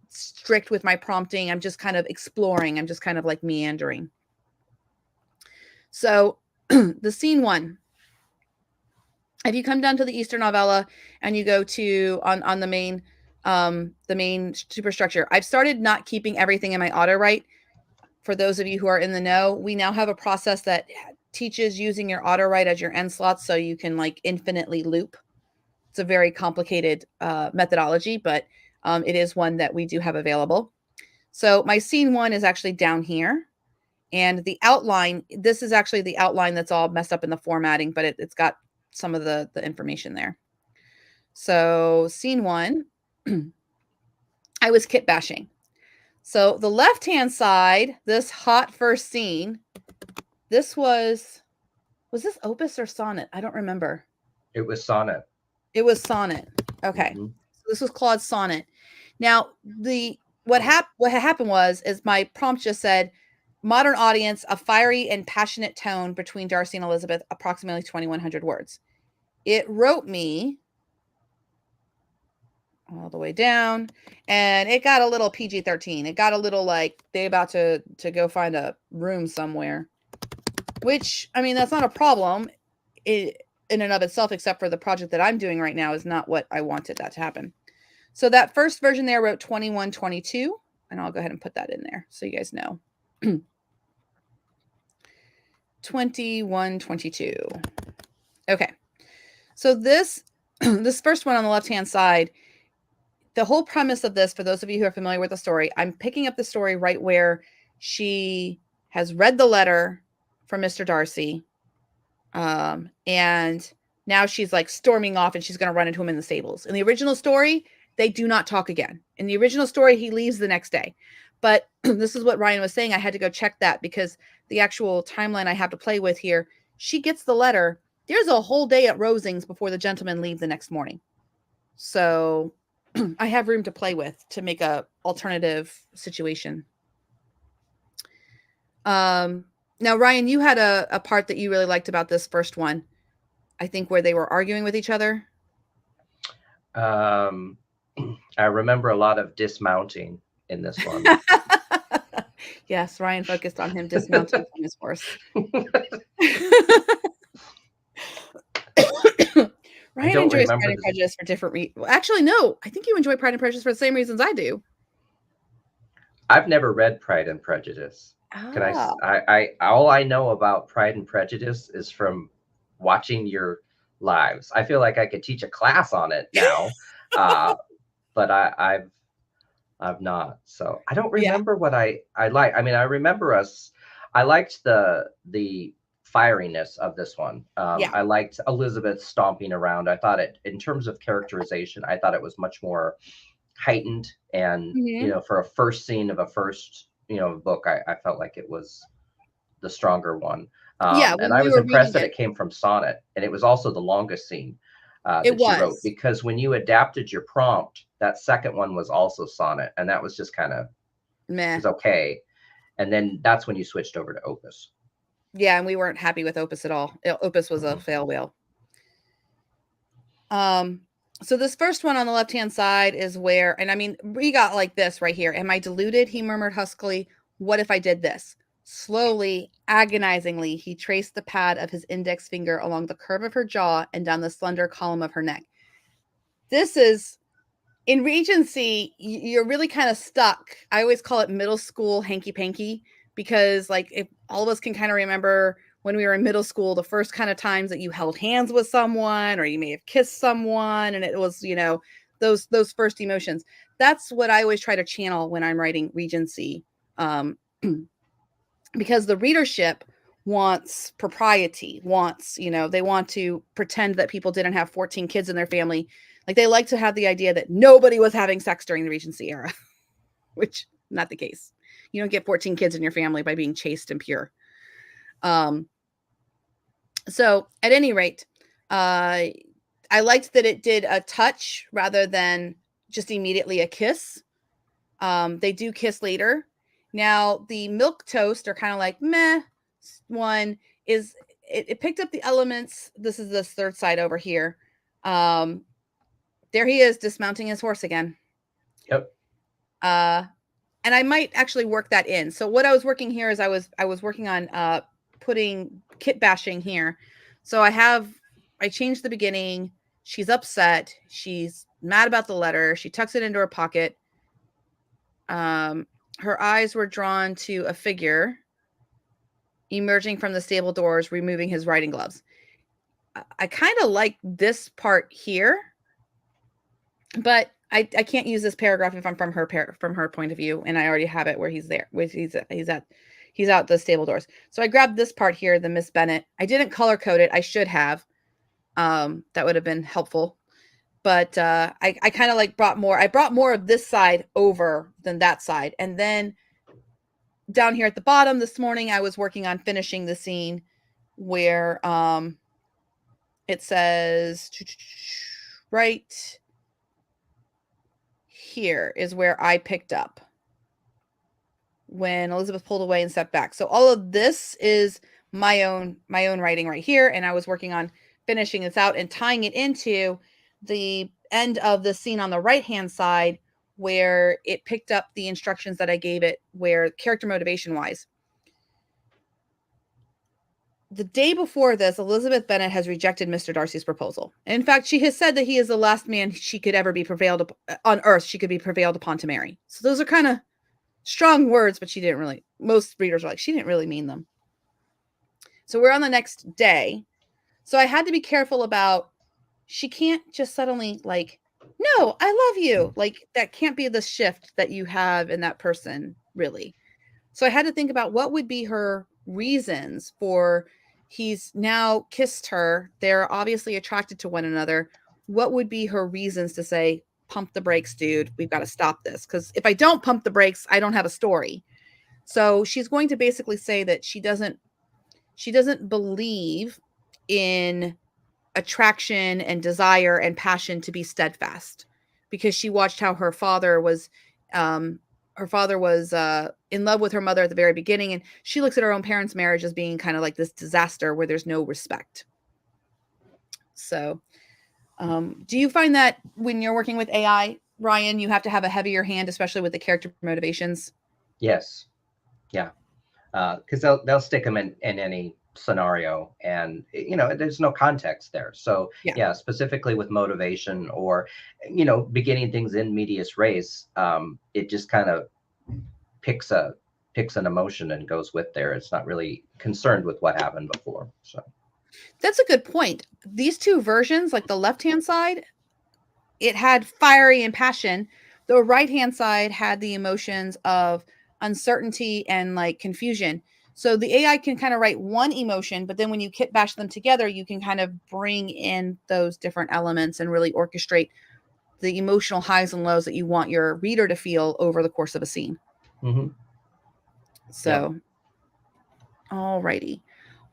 strict with my prompting. I'm just kind of exploring. I'm just kind of like meandering. So the scene 1, if you come down to the Easter novella and you go to on the main superstructure, I've started not keeping everything in my auto write. For those of you who are in the know, we now have a process that teaches using your auto write as your end slots so you can like infinitely loop. It's a very complicated methodology, but it is one that we do have available. So my scene 1 is actually down here. And the outline, this is actually the outline that's all messed up in the formatting, but it's got some of the information there. So scene 1, I was kit bashing. So the left-hand side, this hot first scene, this was this Opus or Sonnet? I don't remember. It was Sonnet. It was Sonnet. Okay. Mm-hmm. So this was Claude's Sonnet. Now, what happened was my prompt just said, modern audience, a fiery and passionate tone between Darcy and Elizabeth, approximately 2,100 words. It wrote me all the way down, and it got a little PG-13. It got a little like they about to go find a room somewhere, which, I mean, that's not a problem in and of itself, except for the project that I'm doing right now is not what I wanted that to happen. So that first version there wrote 2122, and I'll go ahead and put that in there so you guys know. 2122. Okay. So this first one on the left-hand side, the whole premise of this, for those of you who are familiar with the story, I'm picking up the story right where she has read the letter from Mr. Darcy. And now she's like storming off and she's going to run into him in the stables. In the original story, they do not talk again. In the original story, he leaves the next day. But this is what Ryan was saying. I had to go check that because the actual timeline I have to play with here, she gets the letter, there's a whole day at Rosings before the gentlemen leave the next morning. So I have room to play with to make a alternative situation. Now, Ryan, you had a part that you really liked about this first one. I think where they were arguing with each other. I remember a lot of dismounting in this one. Yes, Ryan focused on him dismounting from his horse. Ryan enjoys Pride and Prejudice for different reasons. Well, actually, no. I think you enjoy Pride and Prejudice for the same reasons I do. I've never read Pride and Prejudice. Can I all I know about Pride and Prejudice is from watching your lives. I feel like I could teach a class on it now, but I've not. So I don't remember what I like. I mean, I remember I liked the fieriness of this one. I liked Elizabeth stomping around. I thought it, in terms of characterization, I thought it was much more heightened, and for a first scene of a first book, I felt like it was the stronger one. And I was impressed that it came from Sonnet, and it was also the longest scene that she wrote, because when you adapted your prompt, that second one was also Sonnet, and that was just kind of meh. It was okay. And then that's when you switched over to Opus. Yeah, and we weren't happy with Opus at all. Opus was a fail whale. So this first one on the left-hand side is where, and I mean, we got like this right here. Am I deluded? He murmured huskily. What if I did this? Slowly, agonizingly, he traced the pad of his index finger along the curve of her jaw and down the slender column of her neck. This is, in Regency, you're really kind of stuck. I always call it middle school hanky-panky, because like if all of us can kind of remember when we were in middle school, the first kind of times that you held hands with someone, or you may have kissed someone, and it was, those first emotions. That's what I always try to channel when I'm writing Regency, because the readership wants propriety, they want to pretend that people didn't have 14 kids in their family. Like, they like to have the idea that nobody was having sex during the Regency era, which not the case. You don't get 14 kids in your family by being chaste and pure. So at any rate, I liked that it did a touch rather than just immediately a kiss. They do kiss later. Now, the milk toast are kind of like meh. One is it picked up the elements. This is this third side over here. There he is dismounting his horse again. Yep. And I might actually work that in. So what I was working here is I was working on putting kit bashing here. So I changed the beginning. She's upset. She's mad about the letter. She tucks it into her pocket. Her eyes were drawn to a figure emerging from the stable doors, removing his riding gloves. I kind of like this part here, but I can't use this paragraph if I'm from her point of view, and I already have it where he's there. He's out the stable doors. So I grabbed this part here, the Miss Bennet. I didn't color code it. I should have. That would have been helpful. But I kind of like brought more of this side over than that side. And then down here at the bottom this morning, I was working on finishing the scene where it says right here is where I picked up when Elizabeth pulled away and stepped back. So all of this is my own writing right here. And I was working on finishing this out and tying it into the end of the scene on the right-hand side where it picked up the instructions that I gave it, where character motivation wise. The day before this, Elizabeth Bennet has rejected Mr. Darcy's proposal. In fact, she has said that he is the last man she could ever be prevailed on earth. She could be prevailed upon to marry. So those are kind of strong words, but most readers are like, she didn't really mean them. So we're on the next day. So I had to be careful about, she can't just suddenly like, no, I love you. Like, that can't be the shift that you have in that person, really. So I had to think about what would be her reasons for, he's now kissed her. They're obviously attracted to one another. What would be her reasons to say, pump the brakes, dude. We've got to stop this. Because if I don't pump the brakes, I don't have a story. So she's going to basically say that she doesn't believe in attraction and desire and passion to be steadfast, because she watched how her father was in love with her mother at the very beginning, and she looks at her own parents' marriage as being kind of like this disaster where there's no respect. So do you find that when you're working with AI, Ryan, you have to have a heavier hand, especially with the character motivations? Yes. Yeah. Because they'll stick them in any scenario, and there's no context there. So Yeah. yeah, specifically with motivation, or beginning things in medias res, it just kind of picks an emotion and goes with there. It's not really concerned with what happened before. So That's a good point. These two versions, like the left-hand side, it had fiery and passion. The right-hand side had the emotions of uncertainty and like confusion. So the AI can kind of write one emotion, but then when you kit bash them together, you can kind of bring in those different elements and really orchestrate the emotional highs and lows that you want your reader to feel over the course of a scene. mm-hmm. Yeah. So, alrighty.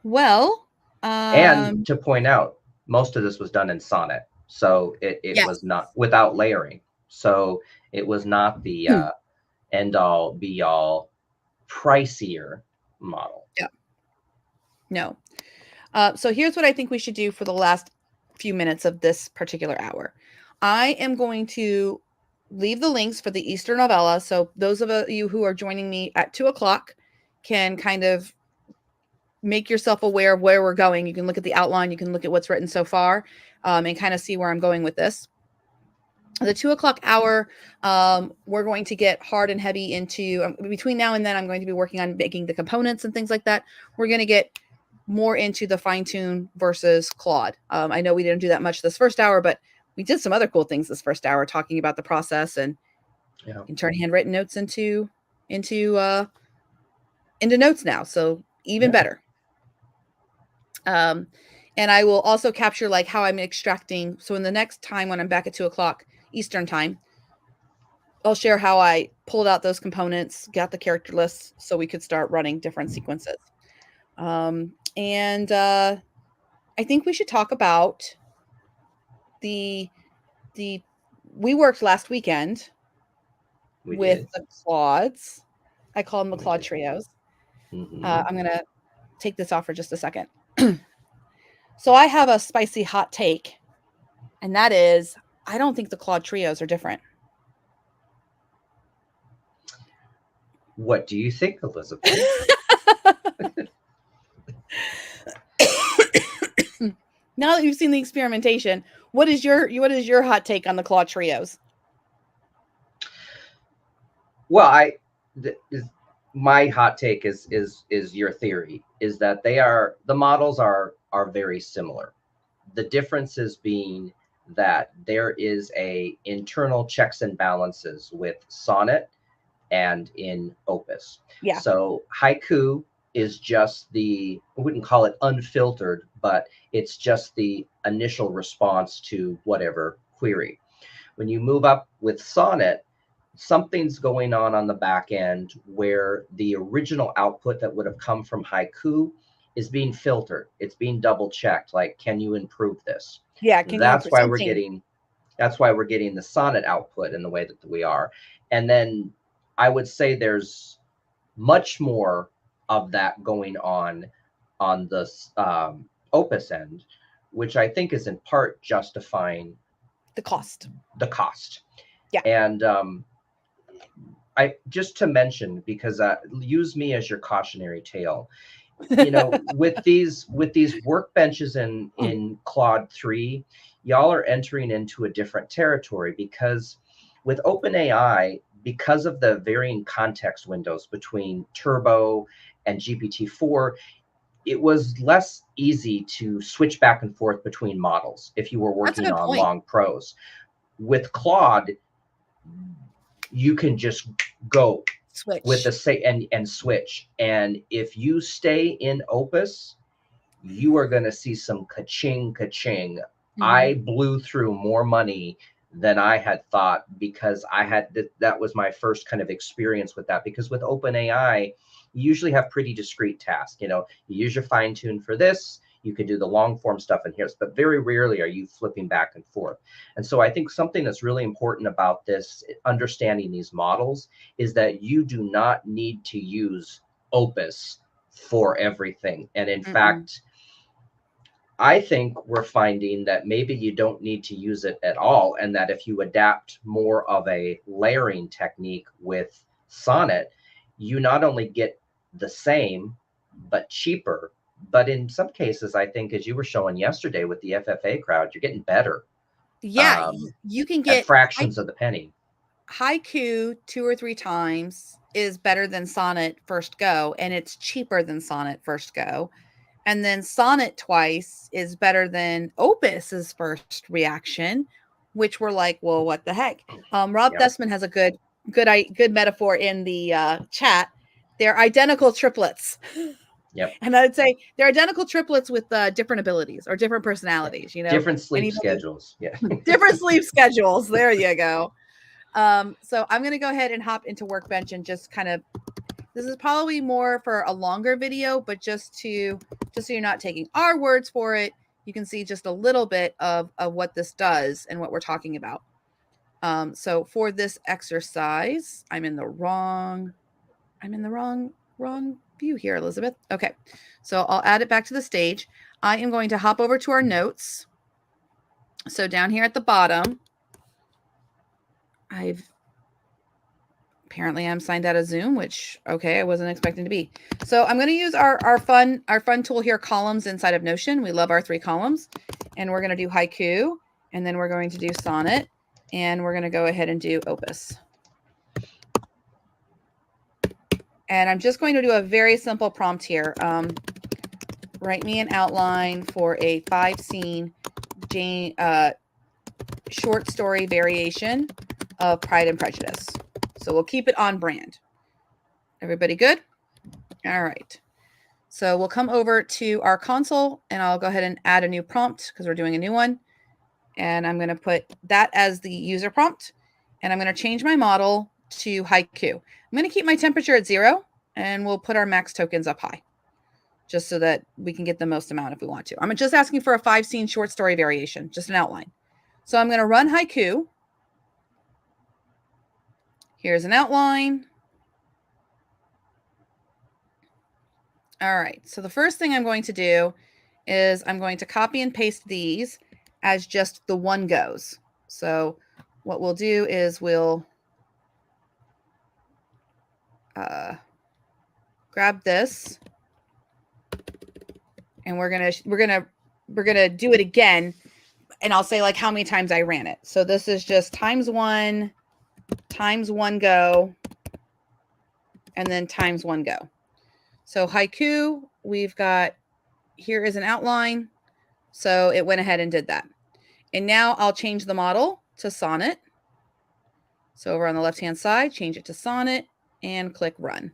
Well, And to point out, most of this was done in Sonnet, so it yes. was not without layering. So it was not the end all be all pricier model. Yeah. No. So here's what I think we should do for the last few minutes of this particular hour. I am going to leave the links for the Easter novella. So those of you who are joining me at 2:00 can kind of make yourself aware of where we're going. You can look at the outline. You can look at what's written so far, and kind of see where I'm going with this. The 2:00 hour, we're going to get hard and heavy into between now and then. I'm going to be working on making the components and things like that. We're going to get more into the fine tune versus Claude. I know we didn't do that much this first hour, but we did some other cool things this first hour, talking about the process, and you can turn handwritten notes into notes now. So even better. And I will also capture like how I'm extracting. So in the next time when I'm back at 2:00 Eastern time, I'll share how I pulled out those components, got the character lists, so we could start running different sequences. And I think we should talk about the we worked last weekend with the Claudes. I call them the Claude trios. Mm-hmm. I'm gonna take this off for just a second. So I have a spicy hot take, and that is, I don't think the Claude trios are different. What do you think, Elizabeth? Now that you've seen the experimentation, what is your hot take on the Claude trios? Well, my hot take is your theory is that the models are very similar. The differences being that there is a internal checks and balances with Sonnet and in Opus. Yeah. So haiku is just I wouldn't call it unfiltered, but it's just the initial response to whatever query. When you move up with Sonnet, something's going on the back end where the original output that would have come from haiku is being filtered. It's being double checked. Like, can you improve this? Yeah. That's why we're getting the Sonnet output in the way that we are. And then I would say there's much more of that going on the Opus end, which I think is in part justifying the cost. Yeah. And I just to mention, because use me as your cautionary tale. With these workbenches in Claude 3, y'all are entering into a different territory, because with OpenAI, because of the varying context windows between Turbo and GPT-4, it was less easy to switch back and forth between models if you were working on long prose. With Claude, you can just go switch with the and switch. And if you stay in Opus, you are going to see some ka-ching. Mm-hmm. I blew through more money than I had thought, because I had that was my first kind of experience with that. Because with OpenAI, you usually have pretty discrete tasks. You use your fine tune for this, You can do the long form stuff in here, but very rarely are you flipping back and forth. And so I think something that's really important about this, understanding these models, is that you do not need to use Opus for everything. And in fact, I think we're finding that maybe you don't need to use it at all, and that if you adapt more of a layering technique with Sonnet, you not only get the same, but cheaper. But in some cases, I think, as you were showing yesterday with the FFA crowd, you're getting better. Yeah, you can get at fractions of the penny. Haiku 2 or 3 times is better than Sonnet first go, and it's cheaper than Sonnet first go. And then Sonnet twice is better than Opus's first reaction, which we're like, well, what the heck? Rob Thesman has a good metaphor in the chat. They're identical triplets. Yep. And I'd say they're identical triplets with different abilities or different personalities, you know, different sleep schedules. Yeah. Different sleep schedules. There you go. So I'm going to go ahead and hop into Workbench and just kind of, this is probably more for a longer video, but just so you're not taking our words for it, you can see just a little bit of what this does and what we're talking about. So for this exercise, I'm in the wrong view here, Elizabeth. Okay. So I'll add it back to the stage. I am going to hop over to our notes. So down here at the bottom, apparently I'm signed out of Zoom, which, okay, I wasn't expecting to be. So I'm going to use our fun tool here, columns inside of Notion. We love our 3 columns, and we're going to do Haiku, and then we're going to do Sonnet, and we're going to go ahead and do Opus. And I'm just going to do a very simple prompt here. Write me an outline for a 5-scene short story variation of Pride and Prejudice. So we'll keep it on brand. Everybody good? All right. So we'll come over to our console, and I'll go ahead and add a new prompt because we're doing a new one. And I'm going to put that as the user prompt. And I'm going to change my model to Haiku. I'm going to keep my temperature at 0, and we'll put our max tokens up high, just so that we can get the most amount if we want to. I'm just asking for a 5-scene short story variation, just an outline. So I'm going to run Haiku. Here's an outline. All right. So the first thing I'm going to do is I'm going to copy and paste these as just the one goes. So what we'll do is we'll grab this, and we're gonna do it again, and I'll say like how many times I ran it. So this is just times one go, and then times 1 go. So Haiku, we've got, here is an outline. So it went ahead and did that. And now I'll change the model to Sonnet. So over on the left-hand side, change it to Sonnet and click Run.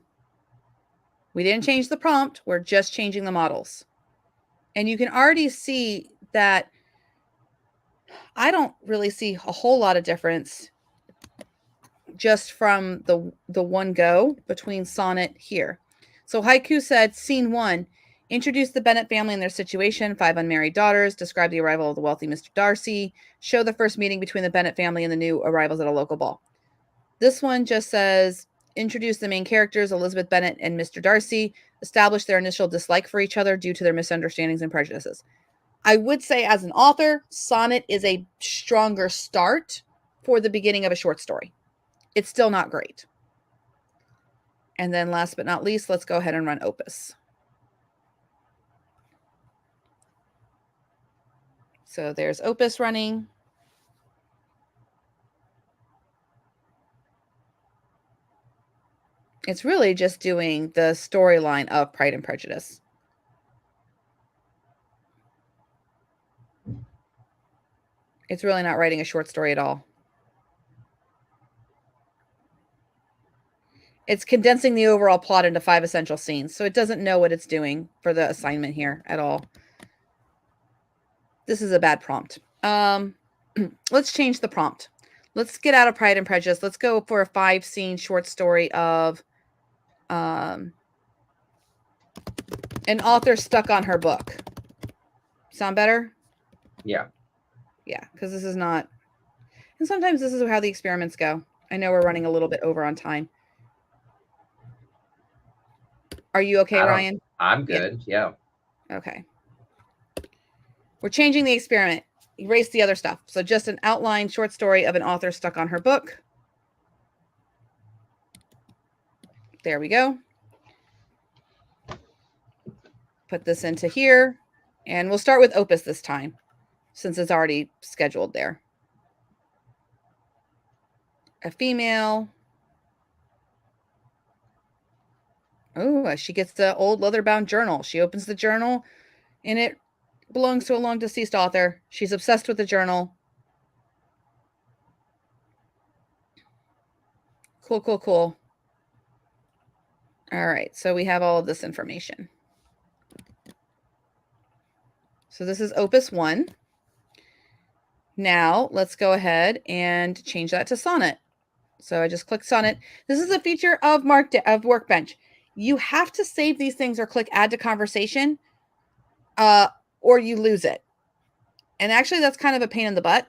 We didn't change the prompt. We're just changing the models. And you can already see that I don't really see a whole lot of difference just from the one go between Sonnet here. So Haiku said, scene 1, introduce the Bennet family and their situation, 5 unmarried daughters, describe the arrival of the wealthy Mr. Darcy, show the first meeting between the Bennet family and the new arrivals at a local ball. This one just says, introduce the main characters, Elizabeth Bennet and Mr. Darcy, establish their initial dislike for each other due to their misunderstandings and prejudices. I would say as an author, Sonnet is a stronger start for the beginning of a short story. It's still not great. And then last but not least, let's go ahead and run Opus. So there's Opus running. It's really just doing the storyline of Pride and Prejudice. It's really not writing a short story at all. It's condensing the overall plot into 5 essential scenes, so it doesn't know what it's doing for the assignment here at all. This is a bad prompt. Let's change the prompt. Let's get out of Pride and Prejudice. Let's go for a 5-scene short story of an author stuck on her book. Sound better? Yeah. Yeah, because this is not, and sometimes this is how the experiments go. I know we're running a little bit over on time. Are you okay, Ryan? I'm good. Yeah. Okay. We're changing the experiment. Erase the other stuff. So just an outline short story of an author stuck on her book. There we go. Put this into here. And we'll start with Opus this time, since it's already scheduled there. A female. Oh, she gets the old leather-bound journal. She opens the journal, and it belongs to a long-deceased author. She's obsessed with the journal. Cool, cool, cool. All right, so we have all of this information. So this is Opus 1. Now let's go ahead and change that to Sonnet. So I just click Sonnet. This is a feature of Workbench. You have to save these things or click Add to Conversation, or you lose it. And actually, that's kind of a pain in the butt,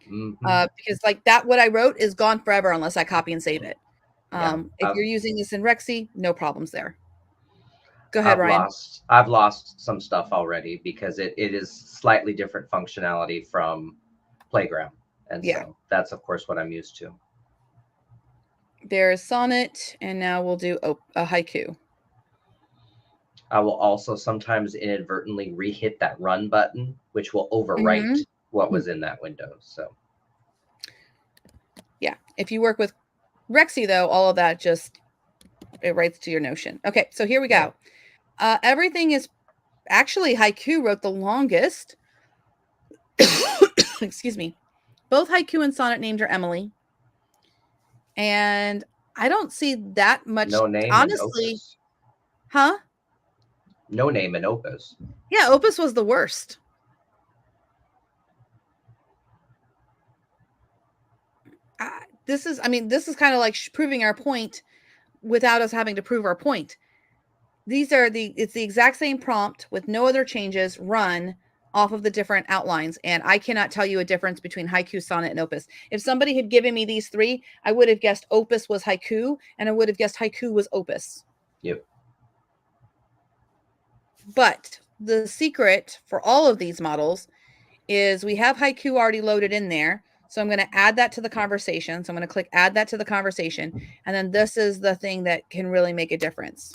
because like that, what I wrote is gone forever unless I copy and save it. If you're using this in Rexy, no problems there. Go ahead, Ryan. I've lost some stuff already because it is slightly different functionality from Playground. And so that's, of course, what I'm used to. There's Sonnet, and now we'll do a haiku. I will also sometimes inadvertently re-hit that run button, which will overwrite what was in that window. So yeah, if you work with Rexy, though, all of that just, it writes to your Notion. Okay, so here we go. Everything is, actually, haiku wrote the longest. Excuse me. Both haiku and sonnet named are Emily. And I don't see that much. No name, honestly. in Opus. Huh? No name in Opus. Yeah, Opus was the worst. This is kind of like proving our point without us having to prove our point. It's the exact same prompt with no other changes, run off of the different outlines. And I cannot tell you a difference between haiku, sonnet, and Opus. If somebody had given me these three, I would have guessed Opus was haiku, and I would have guessed haiku was Opus. Yep. But the secret for all of these models is we have haiku already loaded in there. So I'm going to add that to the conversation. So I'm going to click add that to the conversation. And then this is the thing that can really make a difference.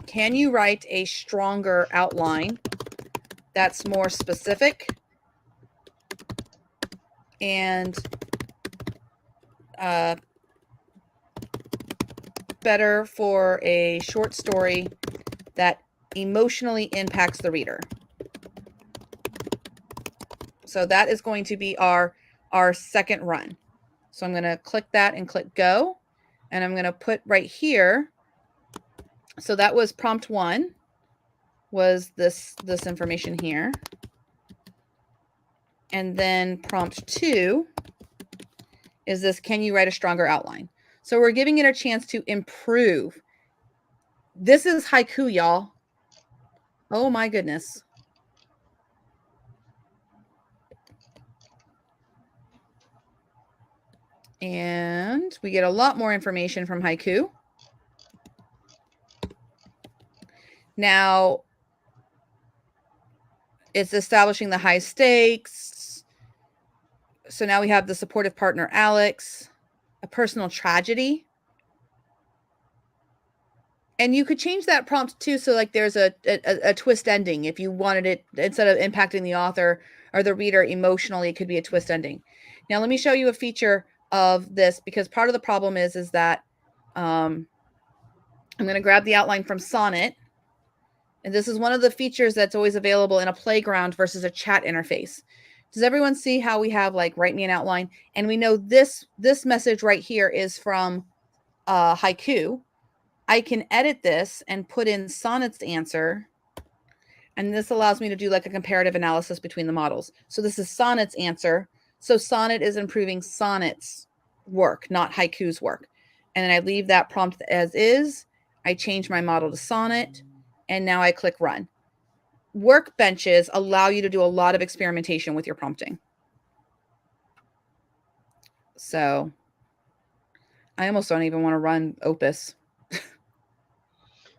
Can you write a stronger outline that's more specific and better for a short story that emotionally impacts the reader? So that is going to be our second run. So I'm going to click that and click go. And I'm going to put right here. So that was prompt 1, was this information here. And then prompt 2 is this, can you write a stronger outline? So we're giving it a chance to improve. This is haiku, y'all. Oh my goodness. And we get a lot more information from haiku. Now, it's establishing the high stakes. So now we have the supportive partner, Alex, a personal tragedy. And you could change that prompt too. So like there's a twist ending. If you wanted it, instead of impacting the author or the reader emotionally, it could be a twist ending. Now, let me show you a feature of this, because part of the problem is that I'm going to grab the outline from Sonnet. And this is one of the features that's always available in a playground versus a chat interface. Does everyone see how we have like write me an outline? And we know this message right here is from haiku. I can edit this and put in Sonnet's answer. And this allows me to do like a comparative analysis between the models. So this is Sonnet's answer. So Sonnet is improving Sonnet's work, not haiku's work. And then I leave that prompt as is. I change my model to Sonnet. And now I click run. Workbenches allow you to do a lot of experimentation with your prompting. So I almost don't even want to run Opus.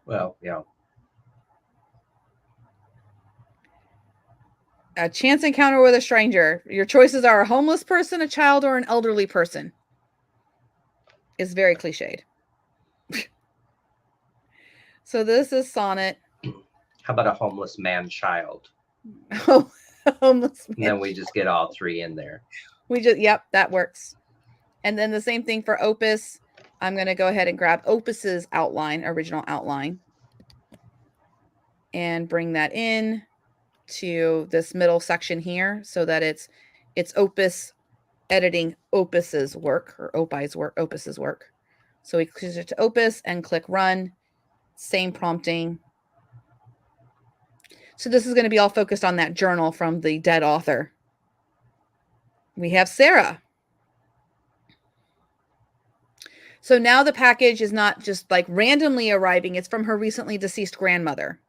Well, yeah. A chance encounter with a stranger. Your choices are a homeless person, a child, or an elderly person. Is very cliched. So this is Sonnet. How about a homeless man child? Oh, homeless man. And then we just get all three in there. Yep, that works. And then the same thing for Opus. I'm going to go ahead and grab Opus's outline, original outline, and bring that in to this middle section here so that it's Opus editing Opus's work, or Opus's work. So we click it to Opus and click run. Same prompting. So this is going to be all focused on that journal from the dead author. We have Sarah. So now the package is not just like randomly arriving. It's from her recently deceased grandmother.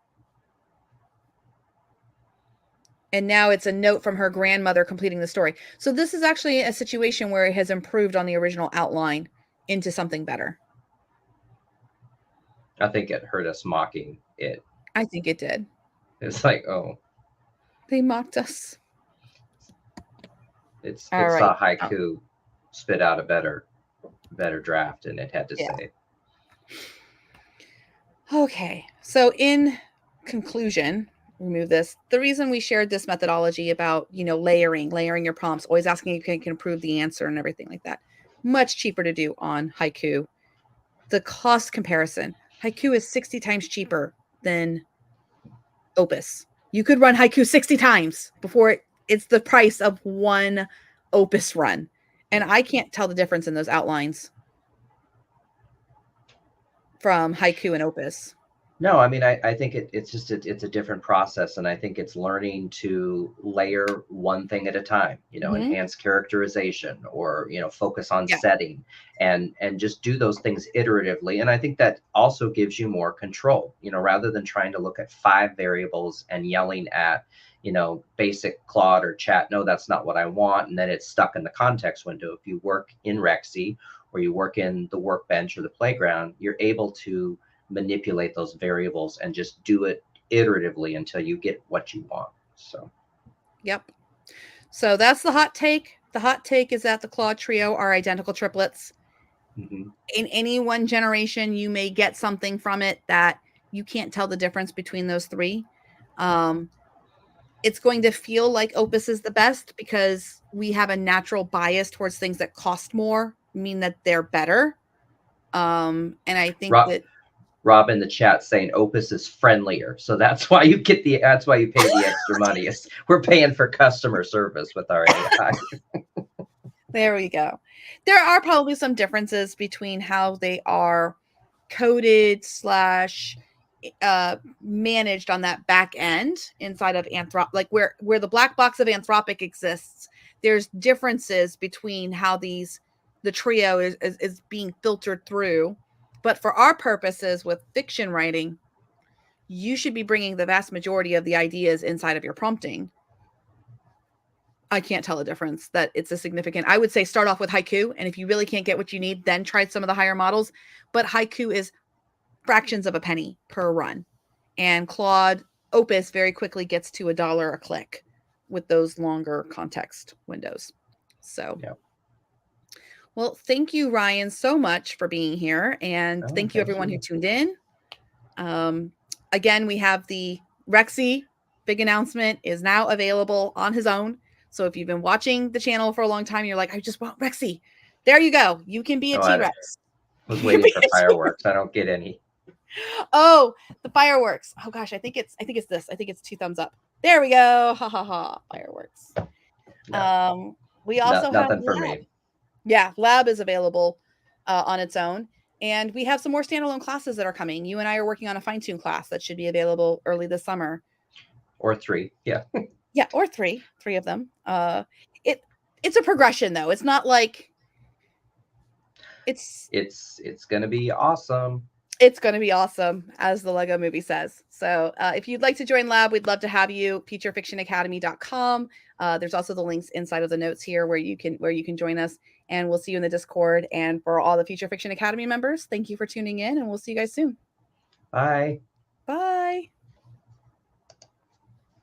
And now it's a note from her grandmother completing the story. So this is actually a situation where it has improved on the original outline into something better. I think it hurt us mocking it. I think it did. It's like, oh. They mocked us. It saw haiku spit out a better draft, and it had to say. Okay, so in conclusion, remove this. The reason we shared this methodology about, layering your prompts, always asking if you can improve the answer and everything like that. Much cheaper to do on haiku. The cost comparison. Haiku is 60 times cheaper than Opus. You could run haiku 60 times before it's the price of one Opus run. And I can't tell the difference in those outlines from haiku and Opus. No, I mean, I think it's a different process, and I think it's learning to layer one thing at a time, enhance characterization, or, focus on setting, and just do those things iteratively. And I think that also gives you more control, rather than trying to look at 5 variables and yelling at, basic Claude or chat, no, that's not what I want. And then it's stuck in the context window. If you work in Rexy, or you work in the workbench or the playground, you're able to manipulate those variables and just do it iteratively until you get what you want. So, yep. So that's the hot take. The hot take is that the Claude trio are identical triplets. Mm-hmm. In any one generation, you may get something from it that you can't tell the difference between those three. It's going to feel like Opus is the best because we have a natural bias towards things that cost more, mean that they're better. And I think that Rob in the chat saying Opus is friendlier, so that's why you pay the extra money. We're paying for customer service with our AI. There we go. There are probably some differences between how they are coded / managed on that back end inside of Anthropic, like where the black box of Anthropic exists. There's differences between how the trio is being filtered through. But for our purposes with fiction writing, you should be bringing the vast majority of the ideas inside of your prompting. I can't tell a difference that it's a significant. I would say start off with haiku. And if you really can't get what you need, then try some of the higher models. But haiku is fractions of a penny per run. And Claude Opus very quickly gets to $1 a click with those longer context windows. So, well, thank you, Ryan, so much for being here. And thank you, everyone who tuned in. Again, we have the Rexy big announcement is now available on his own. So if you've been watching the channel for a long time, you're like, I just want Rexy. There you go. You can be a T-Rex. I was waiting for fireworks. I don't get any. Oh, the fireworks. Oh gosh, I think it's this. I think it's 2 thumbs up. There we go. Ha ha ha. Fireworks. No. We also have nothing for me. Yeah, Lab is available on its own. And we have some more standalone classes that are coming. You and I are working on a fine-tune class that should be available early this summer. Or 3, yeah. Yeah, or 3 of them. It's a progression though. It's not like it's going to be awesome. It's going to be awesome, as the Lego movie says. So if you'd like to join Lab, we'd love to have you. futurefictionacademy.com. There's also the links inside of the notes here where you can join us, and we'll see you in the Discord. And for all the Future Fiction Academy members, thank you for tuning in, and we'll see you guys soon. Bye. Bye.